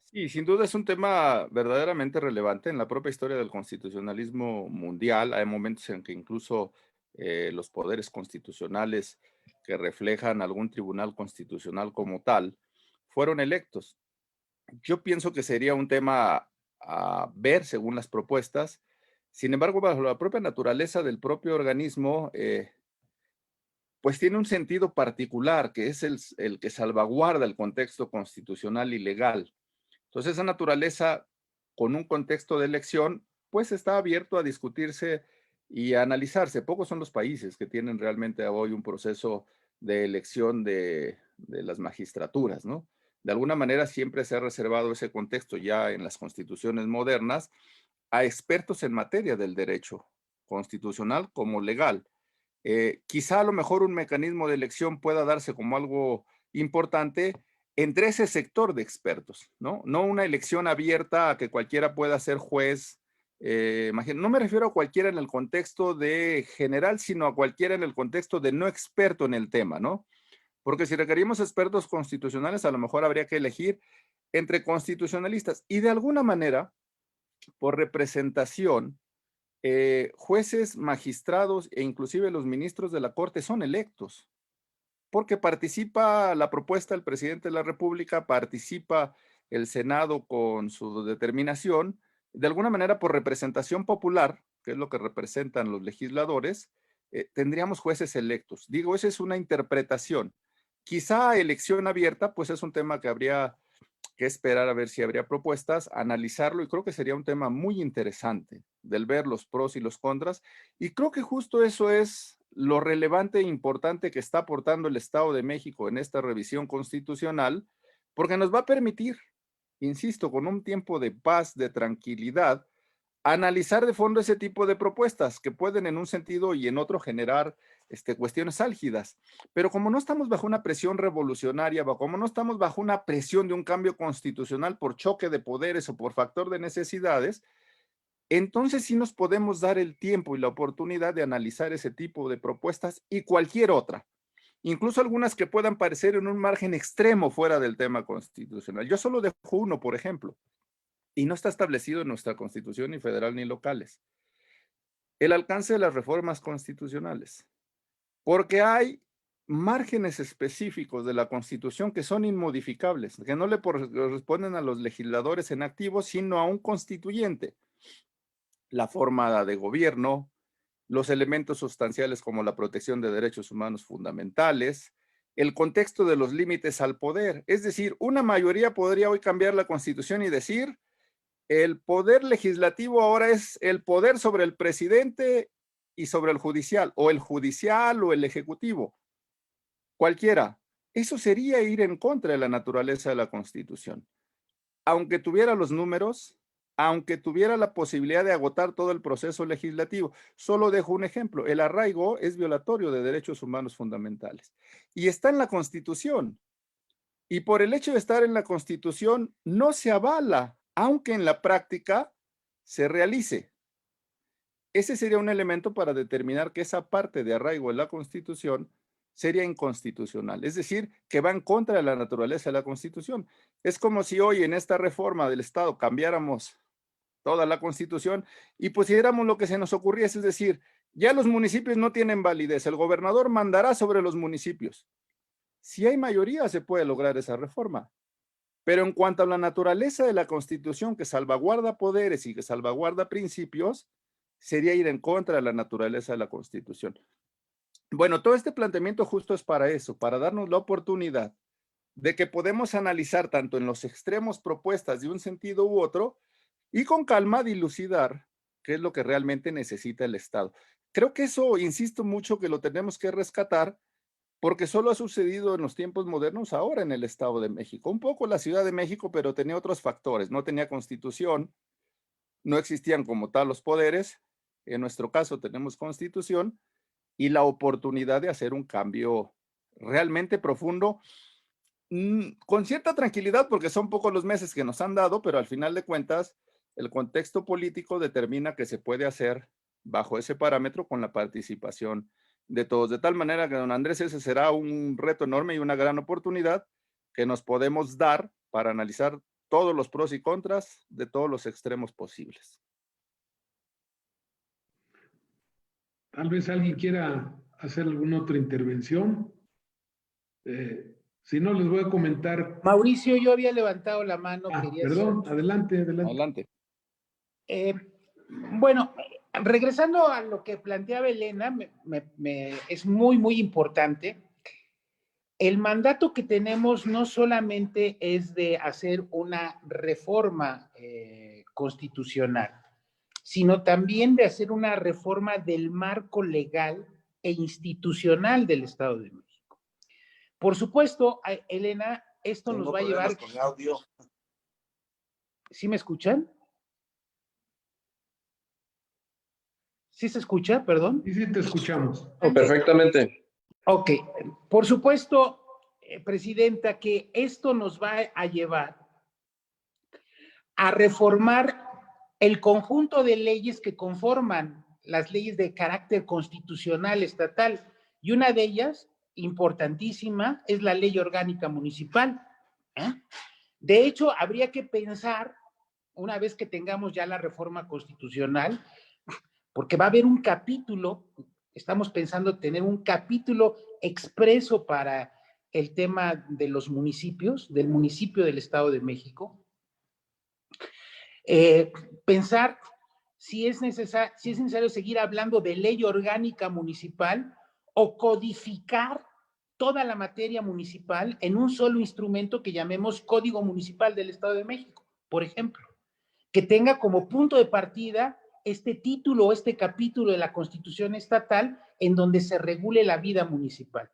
[SPEAKER 4] Sí, sin duda es un tema verdaderamente relevante en la propia historia del constitucionalismo mundial. Hay momentos en que incluso los poderes constitucionales que reflejan algún tribunal constitucional como tal fueron electos. Yo pienso que sería un tema a ver según las propuestas. Sin embargo, bajo la propia naturaleza del propio organismo, pues tiene un sentido particular, que es el que salvaguarda el contexto constitucional y legal. Entonces, esa naturaleza, con un contexto de elección, pues está abierto a discutirse y a analizarse. Pocos son los países que tienen realmente hoy un proceso de elección de las magistraturas, ¿no? De alguna manera siempre se ha reservado ese contexto ya en las constituciones modernas a expertos en materia del derecho constitucional como legal. Quizá a lo mejor un mecanismo de elección pueda darse como algo importante entre ese sector de expertos, ¿no? No una elección abierta a que cualquiera pueda ser juez. No me refiero a cualquiera en el contexto de general, sino a cualquiera en el contexto de no experto en el tema, ¿no? Porque si requerimos expertos constitucionales, a lo mejor habría que elegir entre constitucionalistas y de alguna manera, por representación, jueces, magistrados e inclusive los ministros de la Corte son electos, porque participa la propuesta del presidente de la República, participa el Senado con su determinación, de alguna manera por representación popular, que es lo que representan los legisladores, tendríamos jueces electos. Digo, esa es una interpretación. Quizá elección abierta, pues es un tema que habría que esperar a ver si habría propuestas, analizarlo, y creo que sería un tema muy interesante del ver los pros y los contras, y creo que justo eso es lo relevante e importante que está aportando el Estado de México en esta revisión constitucional, porque nos va a permitir, insisto, con un tiempo de paz, de tranquilidad, analizar de fondo ese tipo de propuestas que pueden en un sentido y en otro generar cuestiones álgidas. Pero como no estamos bajo una presión revolucionaria, como no estamos bajo una presión de un cambio constitucional por choque de poderes o por factor de necesidades, entonces sí nos podemos dar el tiempo y la oportunidad de analizar ese tipo de propuestas y cualquier otra, incluso algunas que puedan parecer en un margen extremo fuera del tema constitucional. Yo solo dejo uno, por ejemplo, y no está establecido en nuestra Constitución ni federal ni locales. El alcance de las reformas constitucionales. Porque hay márgenes específicos de la Constitución que son inmodificables, que no le corresponden a los legisladores en activo, sino a un constituyente. La forma de gobierno, los elementos sustanciales como la protección de derechos humanos fundamentales, el contexto de los límites al poder. Es decir, una mayoría podría hoy cambiar la Constitución y decir: el poder legislativo ahora es el poder sobre el presidente y sobre el judicial o el ejecutivo, cualquiera. Eso sería ir en contra de la naturaleza de la Constitución. Aunque tuviera los números, aunque tuviera la posibilidad de agotar todo el proceso legislativo. Solo dejo un ejemplo: el arraigo es violatorio de derechos humanos fundamentales y está en la Constitución. Y por el hecho de estar en la Constitución no se avala, aunque en la práctica se realice. Ese sería un elemento para determinar que esa parte de arraigo en la Constitución sería inconstitucional, es decir, que va en contra de la naturaleza de la Constitución. Es como si hoy en esta reforma del Estado cambiáramos toda la Constitución y pusiéramos lo que se nos ocurriese, es decir, ya los municipios no tienen validez, el gobernador mandará sobre los municipios. Si hay mayoría, se puede lograr esa reforma. Pero en cuanto a la naturaleza de la Constitución, que salvaguarda poderes y que salvaguarda principios, sería ir en contra de la naturaleza de la Constitución. Bueno, todo este planteamiento justo es para eso, para darnos la oportunidad de que podemos analizar tanto en los extremos propuestas de un sentido u otro y con calma dilucidar qué es lo que realmente necesita el Estado. Creo que eso, insisto mucho, que lo tenemos que rescatar, porque solo ha sucedido en los tiempos modernos ahora en el Estado de México. Un poco la Ciudad de México, pero tenía otros factores. No tenía Constitución, no existían como tal los poderes. En nuestro caso tenemos Constitución y la oportunidad de hacer un cambio realmente profundo, con cierta tranquilidad, porque son pocos los meses que nos han dado, pero al final de cuentas, el contexto político determina que se puede hacer bajo ese parámetro con la participación de todos. De tal manera que, don Andrés, ese será un reto enorme y una gran oportunidad que nos podemos dar para analizar todos los pros y contras de todos los extremos posibles.
[SPEAKER 3] Tal vez alguien quiera hacer alguna otra intervención. Si no, les voy a comentar.
[SPEAKER 5] Mauricio, yo había levantado la mano.
[SPEAKER 3] Perdón, adelante.
[SPEAKER 5] Bueno, regresando a lo que planteaba Elena, es muy, muy importante. El mandato que tenemos no solamente es de hacer una reforma constitucional, sino también de hacer una reforma del marco legal e institucional del Estado de México. Por supuesto, Elena, esto nos va a llevar...
[SPEAKER 8] Con audio.
[SPEAKER 5] ¿Sí me escuchan? ¿Sí se escucha? Perdón.
[SPEAKER 3] Sí, te escuchamos.
[SPEAKER 8] Perfectamente.
[SPEAKER 5] Ok, por supuesto, Presidenta, que esto nos va a llevar a reformar el conjunto de leyes que conforman las leyes de carácter constitucional estatal, y una de ellas, importantísima, es la Ley Orgánica Municipal. De hecho, habría que pensar, una vez que tengamos ya la reforma constitucional, porque va a haber un capítulo, estamos pensando tener un capítulo expreso para el tema de los municipios, del municipio del Estado de México. Pensar si es necesario seguir hablando de ley orgánica municipal o codificar toda la materia municipal en un solo instrumento que llamemos Código Municipal del Estado de México, por ejemplo, que tenga como punto de partida este título o este capítulo de la Constitución estatal en donde se regule la vida municipal.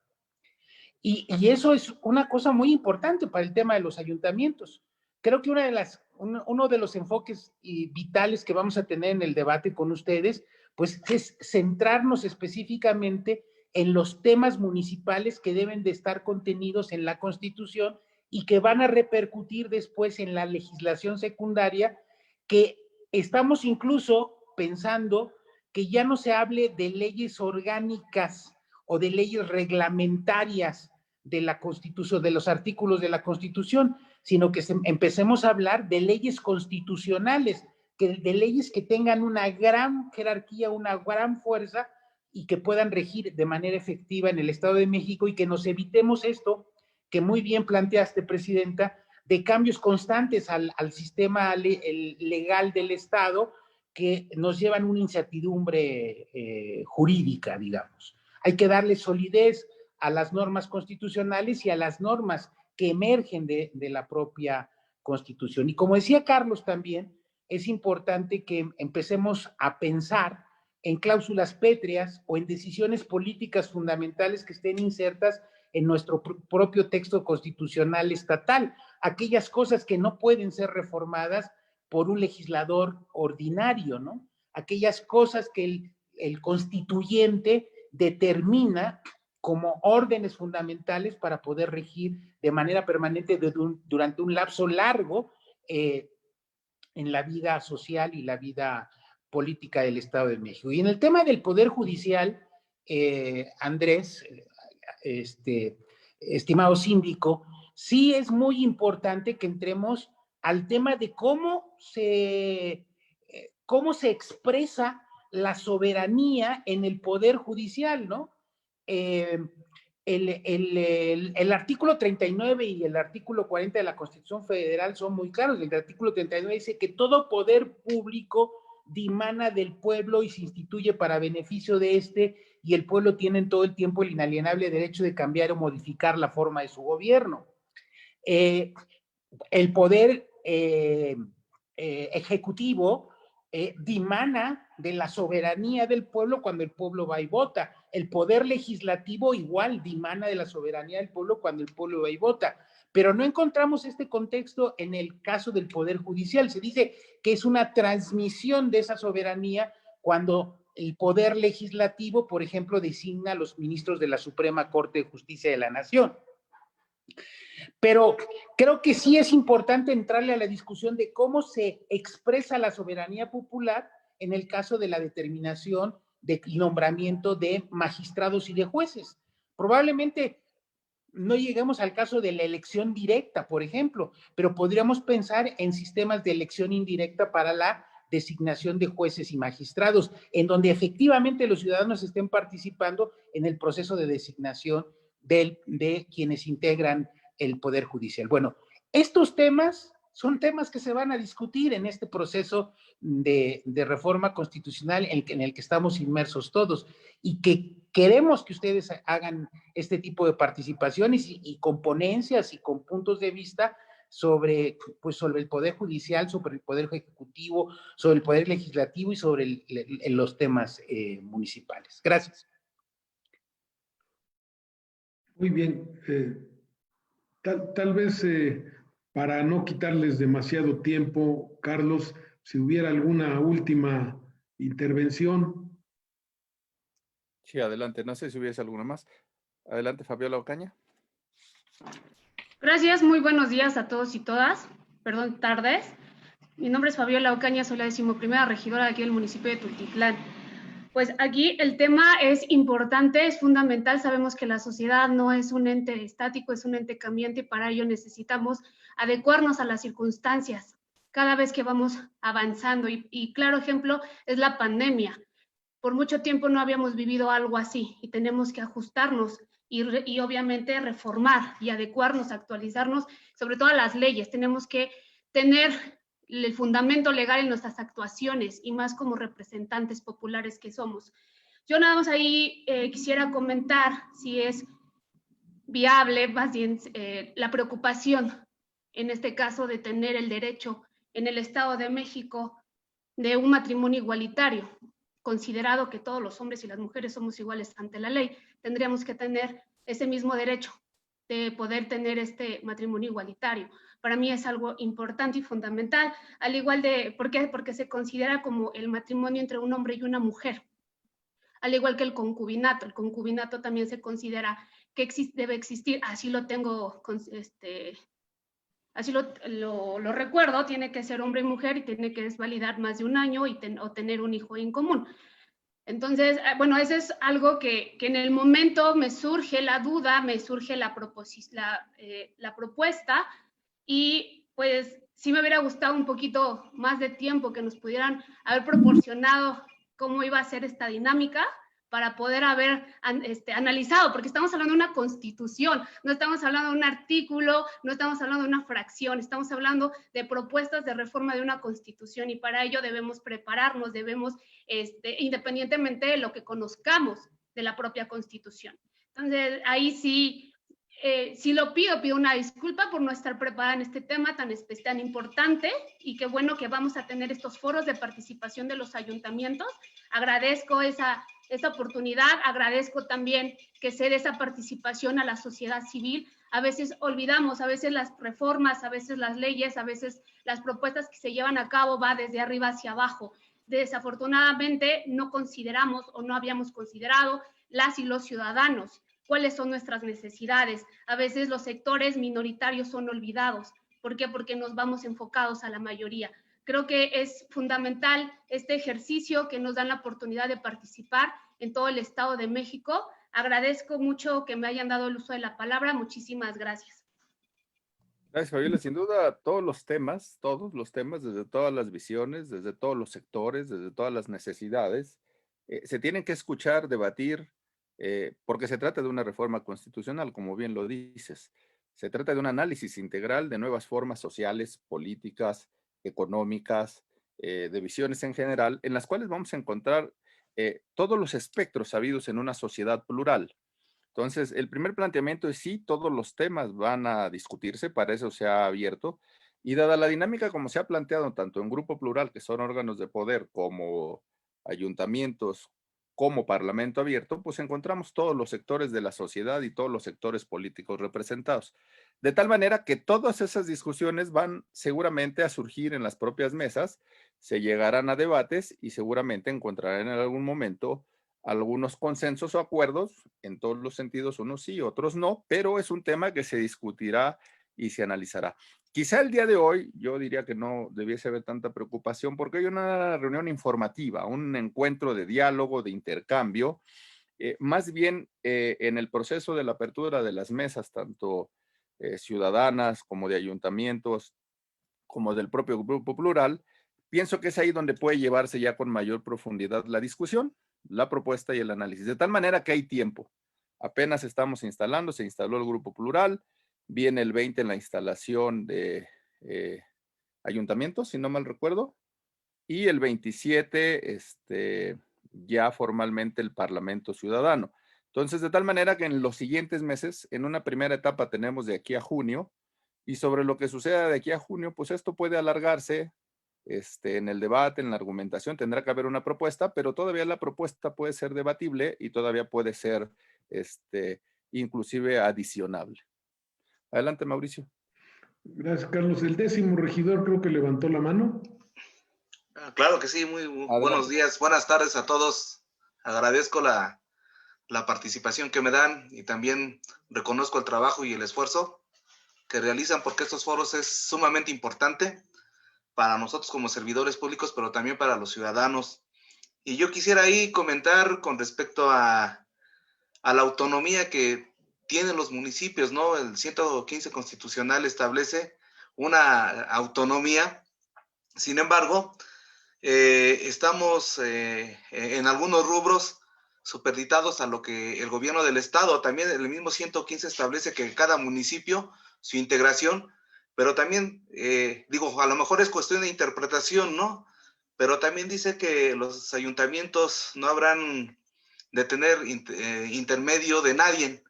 [SPEAKER 5] Y eso es una cosa muy importante para el tema de los ayuntamientos. Creo que uno de los enfoques vitales que vamos a tener en el debate con ustedes, pues es centrarnos específicamente en los temas municipales que deben de estar contenidos en la Constitución y que van a repercutir después en la legislación secundaria, que estamos incluso pensando que ya no se hable de leyes orgánicas o de leyes reglamentarias de la Constitución, de los artículos de la Constitución, sino que empecemos a hablar de leyes constitucionales, de leyes que tengan una gran jerarquía, una gran fuerza y que puedan regir de manera efectiva en el Estado de México, y que nos evitemos esto que muy bien planteaste, Presidenta, de cambios constantes al sistema legal del Estado que nos llevan una incertidumbre jurídica, digamos. Hay que darle solidez a las normas constitucionales y a las normas que emergen de la propia Constitución. Y como decía Carlos también, es importante que empecemos a pensar en cláusulas pétreas o en decisiones políticas fundamentales que estén insertas en nuestro propio texto constitucional estatal, aquellas cosas que no pueden ser reformadas por un legislador ordinario, ¿no? Aquellas cosas que el constituyente determina como órdenes fundamentales para poder regir de manera permanente durante un lapso largo en la vida social y la vida política del Estado de México. Y en el tema del Poder Judicial, Andrés, estimado síndico, sí es muy importante que entremos al tema de cómo se expresa la soberanía en el Poder Judicial, ¿no? El artículo 39 y el artículo 40 de la Constitución Federal son muy claros. El artículo 39 dice que todo poder público dimana del pueblo y se instituye para beneficio de este, y el pueblo tiene en todo el tiempo el inalienable derecho de cambiar o modificar la forma de su gobierno. El poder ejecutivo dimana de la soberanía del pueblo cuando el pueblo va y vota. El poder legislativo igual dimana de la soberanía del pueblo cuando el pueblo va y vota. Pero no encontramos este contexto en el caso del Poder Judicial. Se dice que es una transmisión de esa soberanía cuando el Poder Legislativo, por ejemplo, designa a los ministros de la Suprema Corte de Justicia de la Nación. Pero creo que sí es importante entrarle a la discusión de cómo se expresa la soberanía popular en el caso de la determinación de nombramiento de magistrados y de jueces. Probablemente no lleguemos al caso de la elección directa, por ejemplo, pero podríamos pensar en sistemas de elección indirecta para la designación de jueces y magistrados, en donde efectivamente los ciudadanos estén participando en el proceso de designación de quienes integran el Poder Judicial. Bueno, estos temas son temas que se van a discutir en este proceso de reforma constitucional en el que estamos inmersos todos, y que queremos que ustedes hagan este tipo de participaciones y con ponencias y con puntos de vista sobre el Poder Judicial, sobre el Poder Ejecutivo, sobre el Poder Legislativo y sobre los temas municipales. Gracias.
[SPEAKER 3] Muy bien. Tal vez para no quitarles demasiado tiempo, Carlos, si hubiera alguna última intervención.
[SPEAKER 4] Sí, adelante. No sé si hubiese alguna más. Adelante, Fabiola Ocaña.
[SPEAKER 8] Gracias, muy buenos días a todos y todas. Perdón, tardes. Mi nombre es Fabiola Ocaña, soy la 11ª regidora de aquí del municipio de Tultitlán. Pues aquí el tema es importante, es fundamental. Sabemos que la sociedad no es un ente estático, es un ente cambiante, y para ello necesitamos adecuarnos a las circunstancias cada vez que vamos avanzando. Y claro ejemplo es la pandemia. Por mucho tiempo no habíamos vivido algo así y tenemos que ajustarnos y obviamente reformar y adecuarnos, actualizarnos, sobre todo a las leyes. Tenemos que tener el fundamento legal en nuestras actuaciones y más como representantes populares que somos. Yo nada más ahí quisiera comentar si es viable, más bien la preocupación, en este caso, de tener el derecho en el Estado de México de un matrimonio igualitario, considerado que todos los hombres y las mujeres somos iguales ante la ley, tendríamos que tener ese mismo derecho de poder tener este matrimonio igualitario. Para mí es algo importante y fundamental, al igual de, ¿por qué? Porque se considera como el matrimonio entre un hombre y una mujer, al igual que el concubinato también se considera que debe existir, así lo tengo, así lo recuerdo, tiene que ser hombre y mujer y tiene que desvalidar más de un año o tener un hijo en común. Entonces, bueno, eso es algo que en el momento me surge la duda, me surge la propuesta, y pues sí me hubiera gustado un poquito más de tiempo que nos pudieran haber proporcionado cómo iba a ser esta dinámica para poder haber analizado, porque estamos hablando de una constitución, no estamos hablando de un artículo, no estamos hablando de una fracción, estamos hablando de propuestas de reforma de una constitución, y para ello debemos prepararnos, debemos, independientemente de lo que conozcamos de la propia constitución. Entonces, ahí sí, lo pido una disculpa por no estar preparada en este tema tan importante, y qué bueno que vamos a tener estos foros de participación de los ayuntamientos. Agradezco esa oportunidad, agradezco también que se dé esa participación a la sociedad civil. A veces olvidamos, a veces las reformas, a veces las leyes, a veces las propuestas que se llevan a cabo va desde arriba hacia abajo. Desafortunadamente no consideramos o no habíamos considerado las y los ciudadanos cuáles son nuestras necesidades. A veces los sectores minoritarios son olvidados. ¿Por qué? Porque nos vamos enfocados a la mayoría. Creo que es fundamental este ejercicio que nos dan la oportunidad de participar en todo el Estado de México. Agradezco mucho que me hayan dado el uso de la palabra. Muchísimas gracias.
[SPEAKER 4] Gracias, Fabiola. Sin duda, todos los temas, desde todas las visiones, desde todos los sectores, desde todas las necesidades, se tienen que escuchar, debatir, porque se trata de una reforma constitucional, como bien lo dices. Se trata de un análisis integral de nuevas formas sociales, políticas, económicas, de visiones en general, en las cuales vamos a encontrar todos los espectros habidos en una sociedad plural. Entonces, el primer planteamiento es sí, todos los temas van a discutirse, para eso se ha abierto, y dada la dinámica como se ha planteado tanto en Grupo Plural, que son órganos de poder, como ayuntamientos, como Parlamento Abierto, pues encontramos todos los sectores de la sociedad y todos los sectores políticos representados. De tal manera que todas esas discusiones van seguramente a surgir en las propias mesas, se llegarán a debates y seguramente encontrarán en algún momento algunos consensos o acuerdos, en todos los sentidos, unos sí, otros no, pero es un tema que se discutirá y se analizará. Quizá el día de hoy yo diría que no debiese haber tanta preocupación porque hay una reunión informativa, un encuentro de diálogo, de intercambio, más bien en el proceso de la apertura de las mesas, tanto ciudadanas como de ayuntamientos, como del propio Grupo Plural, pienso que es ahí donde puede llevarse ya con mayor profundidad la discusión, la propuesta y el análisis, de tal manera que hay tiempo. Apenas estamos instalando, se instaló el Grupo Plural, viene el 20 en la instalación de ayuntamientos, si no mal recuerdo, y el 27 ya formalmente el Parlamento Ciudadano. Entonces, de tal manera que en los siguientes meses, en una primera etapa tenemos de aquí a junio, y sobre lo que suceda de aquí a junio, pues esto puede alargarse en el debate, en la argumentación, tendrá que haber una propuesta, pero todavía la propuesta puede ser debatible y todavía puede ser inclusive adicionable. Adelante, Mauricio.
[SPEAKER 3] Gracias, Carlos. El 10º regidor creo que levantó la mano.
[SPEAKER 9] Claro que sí, muy buenos días, buenas tardes a todos. Agradezco la participación que me dan y también reconozco el trabajo y el esfuerzo que realizan, porque estos foros es sumamente importante para nosotros como servidores públicos, pero también para los ciudadanos. Y yo quisiera ahí comentar con respecto a la autonomía que tienen los municipios, ¿no? El 115 constitucional establece una autonomía. Sin embargo, estamos en algunos rubros supeditados a lo que el gobierno del estado, también el mismo 115 establece que cada municipio, su integración, pero también, a lo mejor es cuestión de interpretación, ¿no? Pero también dice que los ayuntamientos no habrán de tener intermedio de nadie.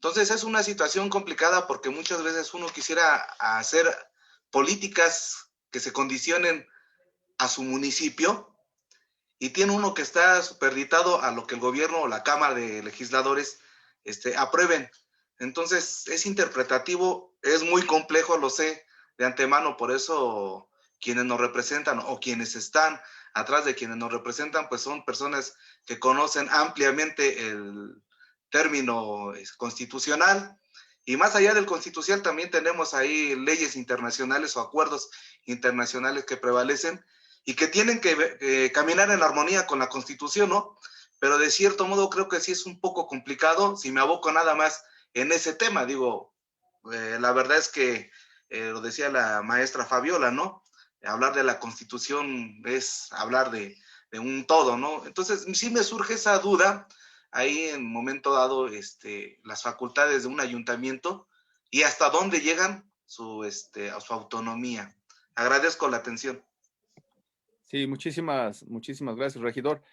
[SPEAKER 9] Entonces es una situación complicada porque muchas veces uno quisiera hacer políticas que se condicionen a su municipio y tiene uno que está superditado a lo que el gobierno o la Cámara de Legisladores aprueben. Entonces es interpretativo, es muy complejo, lo sé de antemano, por eso quienes nos representan o quienes están atrás de quienes nos representan, pues son personas que conocen ampliamente el término constitucional. Y más allá del constitucional también tenemos ahí leyes internacionales o acuerdos internacionales que prevalecen y que tienen que caminar en armonía con la Constitución, ¿no? Pero de cierto modo creo que sí es un poco complicado si me aboco nada más en ese tema. Digo, la verdad es que, lo decía la maestra Fabiola, ¿no? Hablar de la Constitución es hablar de un todo, ¿no? Entonces sí me surge esa duda ahí en un momento dado, las facultades de un ayuntamiento y hasta dónde llegan a su autonomía. Agradezco la atención.
[SPEAKER 4] Sí, muchísimas gracias, regidor.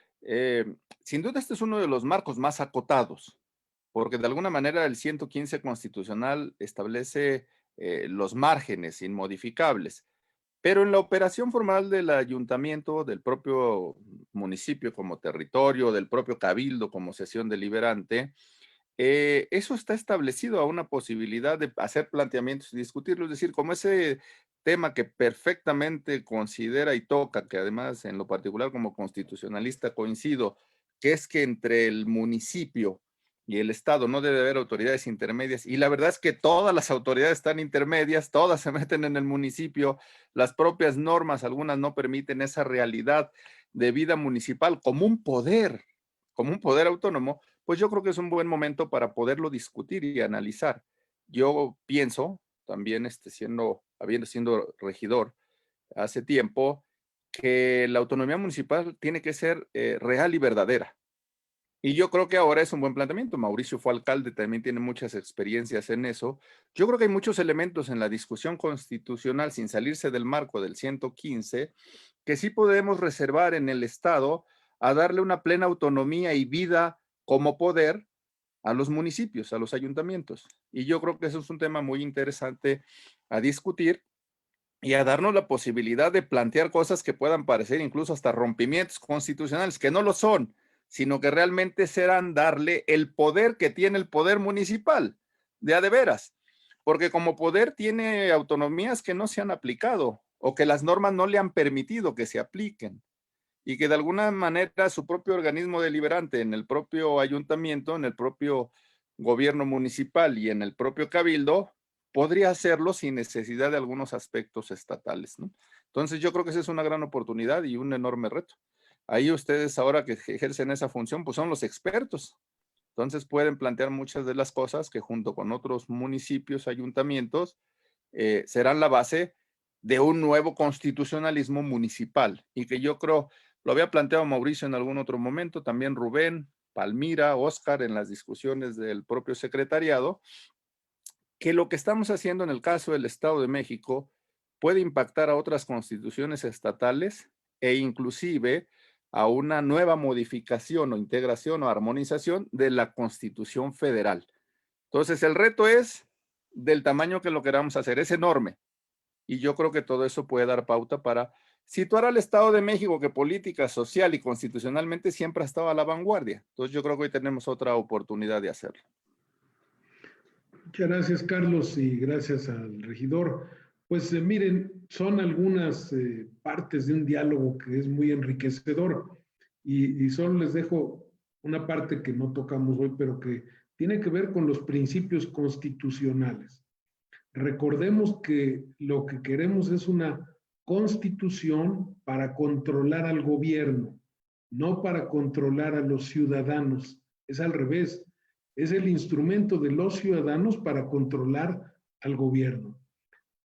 [SPEAKER 4] Sin duda este es uno de los marcos más acotados, porque de alguna manera el 115 constitucional establece los márgenes inmodificables, pero en la operación formal del ayuntamiento, del propio municipio como territorio, del propio cabildo como sesión deliberante, eso está establecido a una posibilidad de hacer planteamientos y discutirlo, es decir, como ese tema que perfectamente considera y toca, que además en lo particular como constitucionalista coincido, que es que entre el municipio y el Estado no debe haber autoridades intermedias, y la verdad es que todas las autoridades están intermedias, todas se meten en el municipio, las propias normas, algunas no permiten esa realidad de vida municipal como un poder autónomo. Pues yo creo que es un buen momento para poderlo discutir y analizar. Yo pienso, también habiendo sido regidor hace tiempo, que la autonomía municipal tiene que ser real y verdadera. Y yo creo que ahora es un buen planteamiento. Mauricio fue alcalde, también tiene muchas experiencias en eso. Yo creo que hay muchos elementos en la discusión constitucional, sin salirse del marco del 115, que sí podemos reservar en el Estado a darle una plena autonomía y vida como poder a los municipios, a los ayuntamientos. Y yo creo que eso es un tema muy interesante a discutir y a darnos la posibilidad de plantear cosas que puedan parecer incluso hasta rompimientos constitucionales, que no lo son, sino que realmente serán darle el poder que tiene el poder municipal, de a de veras, porque como poder tiene autonomías que no se han aplicado o que las normas no le han permitido que se apliquen y que de alguna manera su propio organismo deliberante en el propio ayuntamiento, en el propio gobierno municipal y en el propio cabildo, podría hacerlo sin necesidad de algunos aspectos estatales, ¿no? Entonces yo creo que esa es una gran oportunidad y un enorme reto. Ahí ustedes ahora que ejercen esa función, pues son los expertos. Entonces pueden plantear muchas de las cosas que junto con otros municipios, ayuntamientos, serán la base de un nuevo constitucionalismo municipal y que yo creo, lo había planteado Mauricio en algún otro momento, también Rubén, Palmira, Óscar en las discusiones del propio secretariado, que lo que estamos haciendo en el caso del Estado de México puede impactar a otras constituciones estatales e inclusive a una nueva modificación o integración o armonización de la Constitución Federal. Entonces el reto es del tamaño que lo queramos hacer, es enorme. Y yo creo que todo eso puede dar pauta para situar al Estado de México que política, social y constitucionalmente siempre ha estado a la vanguardia. Entonces yo creo que hoy tenemos otra oportunidad de hacerlo.
[SPEAKER 3] Muchas gracias, Carlos, y gracias al regidor. Pues miren, son algunas partes de un diálogo que es muy enriquecedor y solo les dejo una parte que no tocamos hoy, pero que tiene que ver con los principios constitucionales. Recordemos que lo que queremos es una constitución para controlar al gobierno, no para controlar a los ciudadanos. Es al revés. Es el instrumento de los ciudadanos para controlar al gobierno.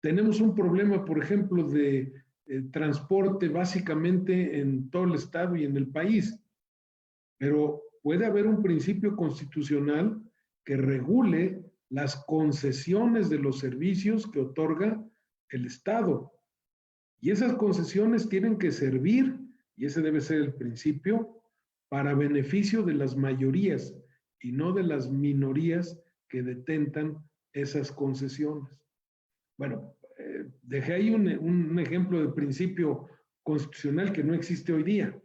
[SPEAKER 3] Tenemos un problema, por ejemplo, de transporte básicamente en todo el estado y en el país, pero puede haber un principio constitucional que regule las concesiones de los servicios que otorga el Estado. Y esas concesiones tienen que servir, y ese debe ser el principio, para beneficio de las mayorías y no de las minorías que detentan esas concesiones. Bueno, dejé ahí un ejemplo de principio constitucional que no existe hoy día,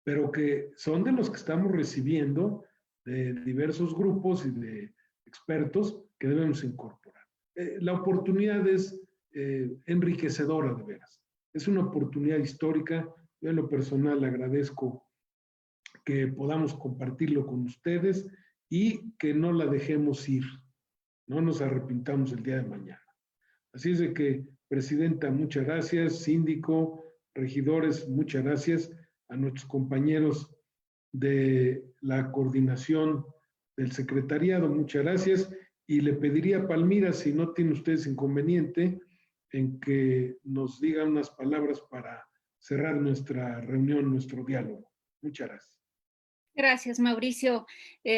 [SPEAKER 3] pero que son de los que estamos recibiendo de diversos grupos y de expertos que debemos incorporar. La oportunidad es enriquecedora, de veras. Es una oportunidad histórica. Yo en lo personal agradezco que podamos compartirlo con ustedes y que no la dejemos ir, no nos arrepintamos el día de mañana. Así es de que, Presidenta, muchas gracias, síndico, regidores, muchas gracias, a nuestros compañeros de la coordinación del secretariado, muchas gracias, y le pediría a Palmira, si no tiene ustedes inconveniente, en que nos diga unas palabras para cerrar nuestra reunión, nuestro diálogo. Muchas gracias.
[SPEAKER 10] Gracias, Mauricio.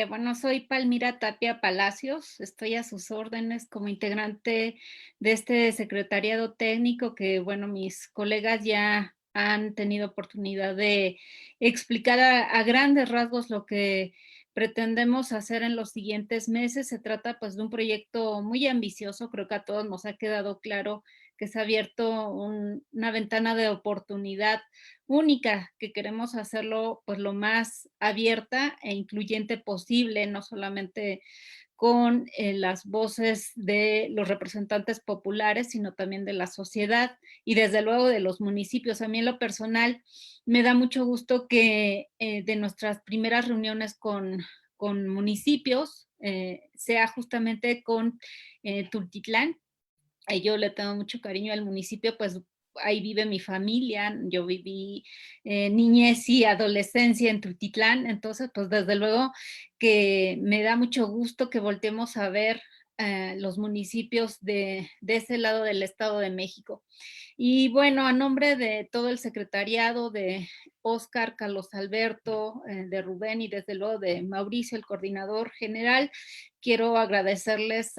[SPEAKER 10] Bueno, soy Palmira Tapia Palacios, estoy a sus órdenes como integrante de este secretariado técnico que, bueno, mis colegas ya han tenido oportunidad de explicar a grandes rasgos lo que pretendemos hacer en los siguientes meses. Se trata pues de un proyecto muy ambicioso, creo que a todos nos ha quedado claro que se ha abierto una ventana de oportunidad única, que queremos hacerlo pues lo más abierta e incluyente posible, no solamente con las voces de los representantes populares, sino también de la sociedad y desde luego de los municipios. A mí en lo personal me da mucho gusto que de nuestras primeras reuniones con municipios sea justamente con Tultitlán. Yo le tengo mucho cariño al municipio, pues ahí vive mi familia, yo viví niñez y adolescencia en Tultitlán, entonces pues desde luego que me da mucho gusto que volteemos a ver los municipios de ese lado del Estado de México. Y bueno, a nombre de todo el secretariado, de Óscar, Carlos Alberto, de Rubén y desde luego de Mauricio, el coordinador general, quiero agradecerles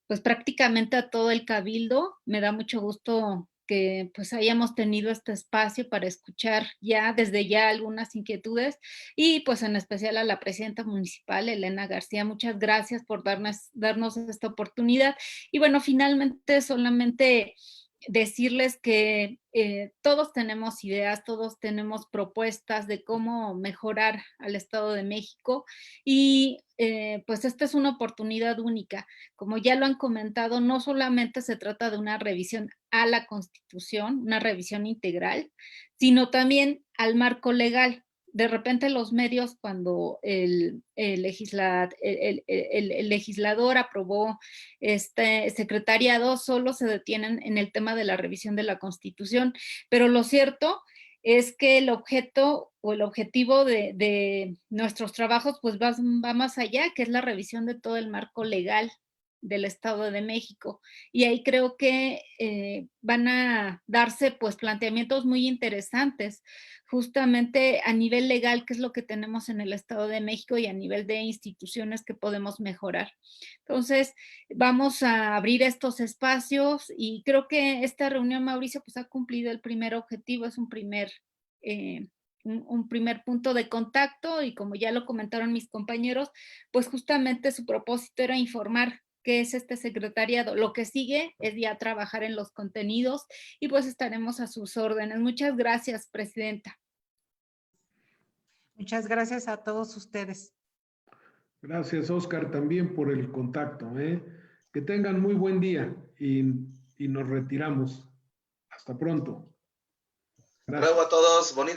[SPEAKER 10] pues prácticamente a todo el cabildo. Me da mucho gusto que pues hayamos tenido este espacio para escuchar desde ya algunas inquietudes y pues en especial a la presidenta municipal, Elena García. Muchas gracias por darnos esta oportunidad. Y bueno, finalmente solamente decirles que todos tenemos ideas, todos tenemos propuestas de cómo mejorar al Estado de México y pues esta es una oportunidad única. Como ya lo han comentado, no solamente se trata de una revisión a la Constitución, una revisión integral, sino también al marco legal. De repente los medios, cuando el legislador aprobó este secretariado, solo se detienen en el tema de la revisión de la Constitución, pero lo cierto es que el objeto o el objetivo de nuestros trabajos pues va más allá, que es la revisión de todo el marco legal del Estado de México. Y ahí creo que van a darse pues planteamientos muy interesantes, justamente a nivel legal, qué es lo que tenemos en el Estado de México y a nivel de instituciones que podemos mejorar. Entonces, vamos a abrir estos espacios y creo que esta reunión, Mauricio, pues ha cumplido el primer objetivo, es un primer punto de contacto y como ya lo comentaron mis compañeros, pues justamente su propósito era informar qué es este secretariado. Lo que sigue es ya trabajar en los contenidos y pues estaremos a sus órdenes. Muchas gracias, Presidenta.
[SPEAKER 1] Muchas gracias a todos ustedes.
[SPEAKER 3] Gracias, Óscar, también por el contacto. Que tengan muy buen día y nos retiramos. Hasta pronto.
[SPEAKER 9] Gracias a todos. Bonito.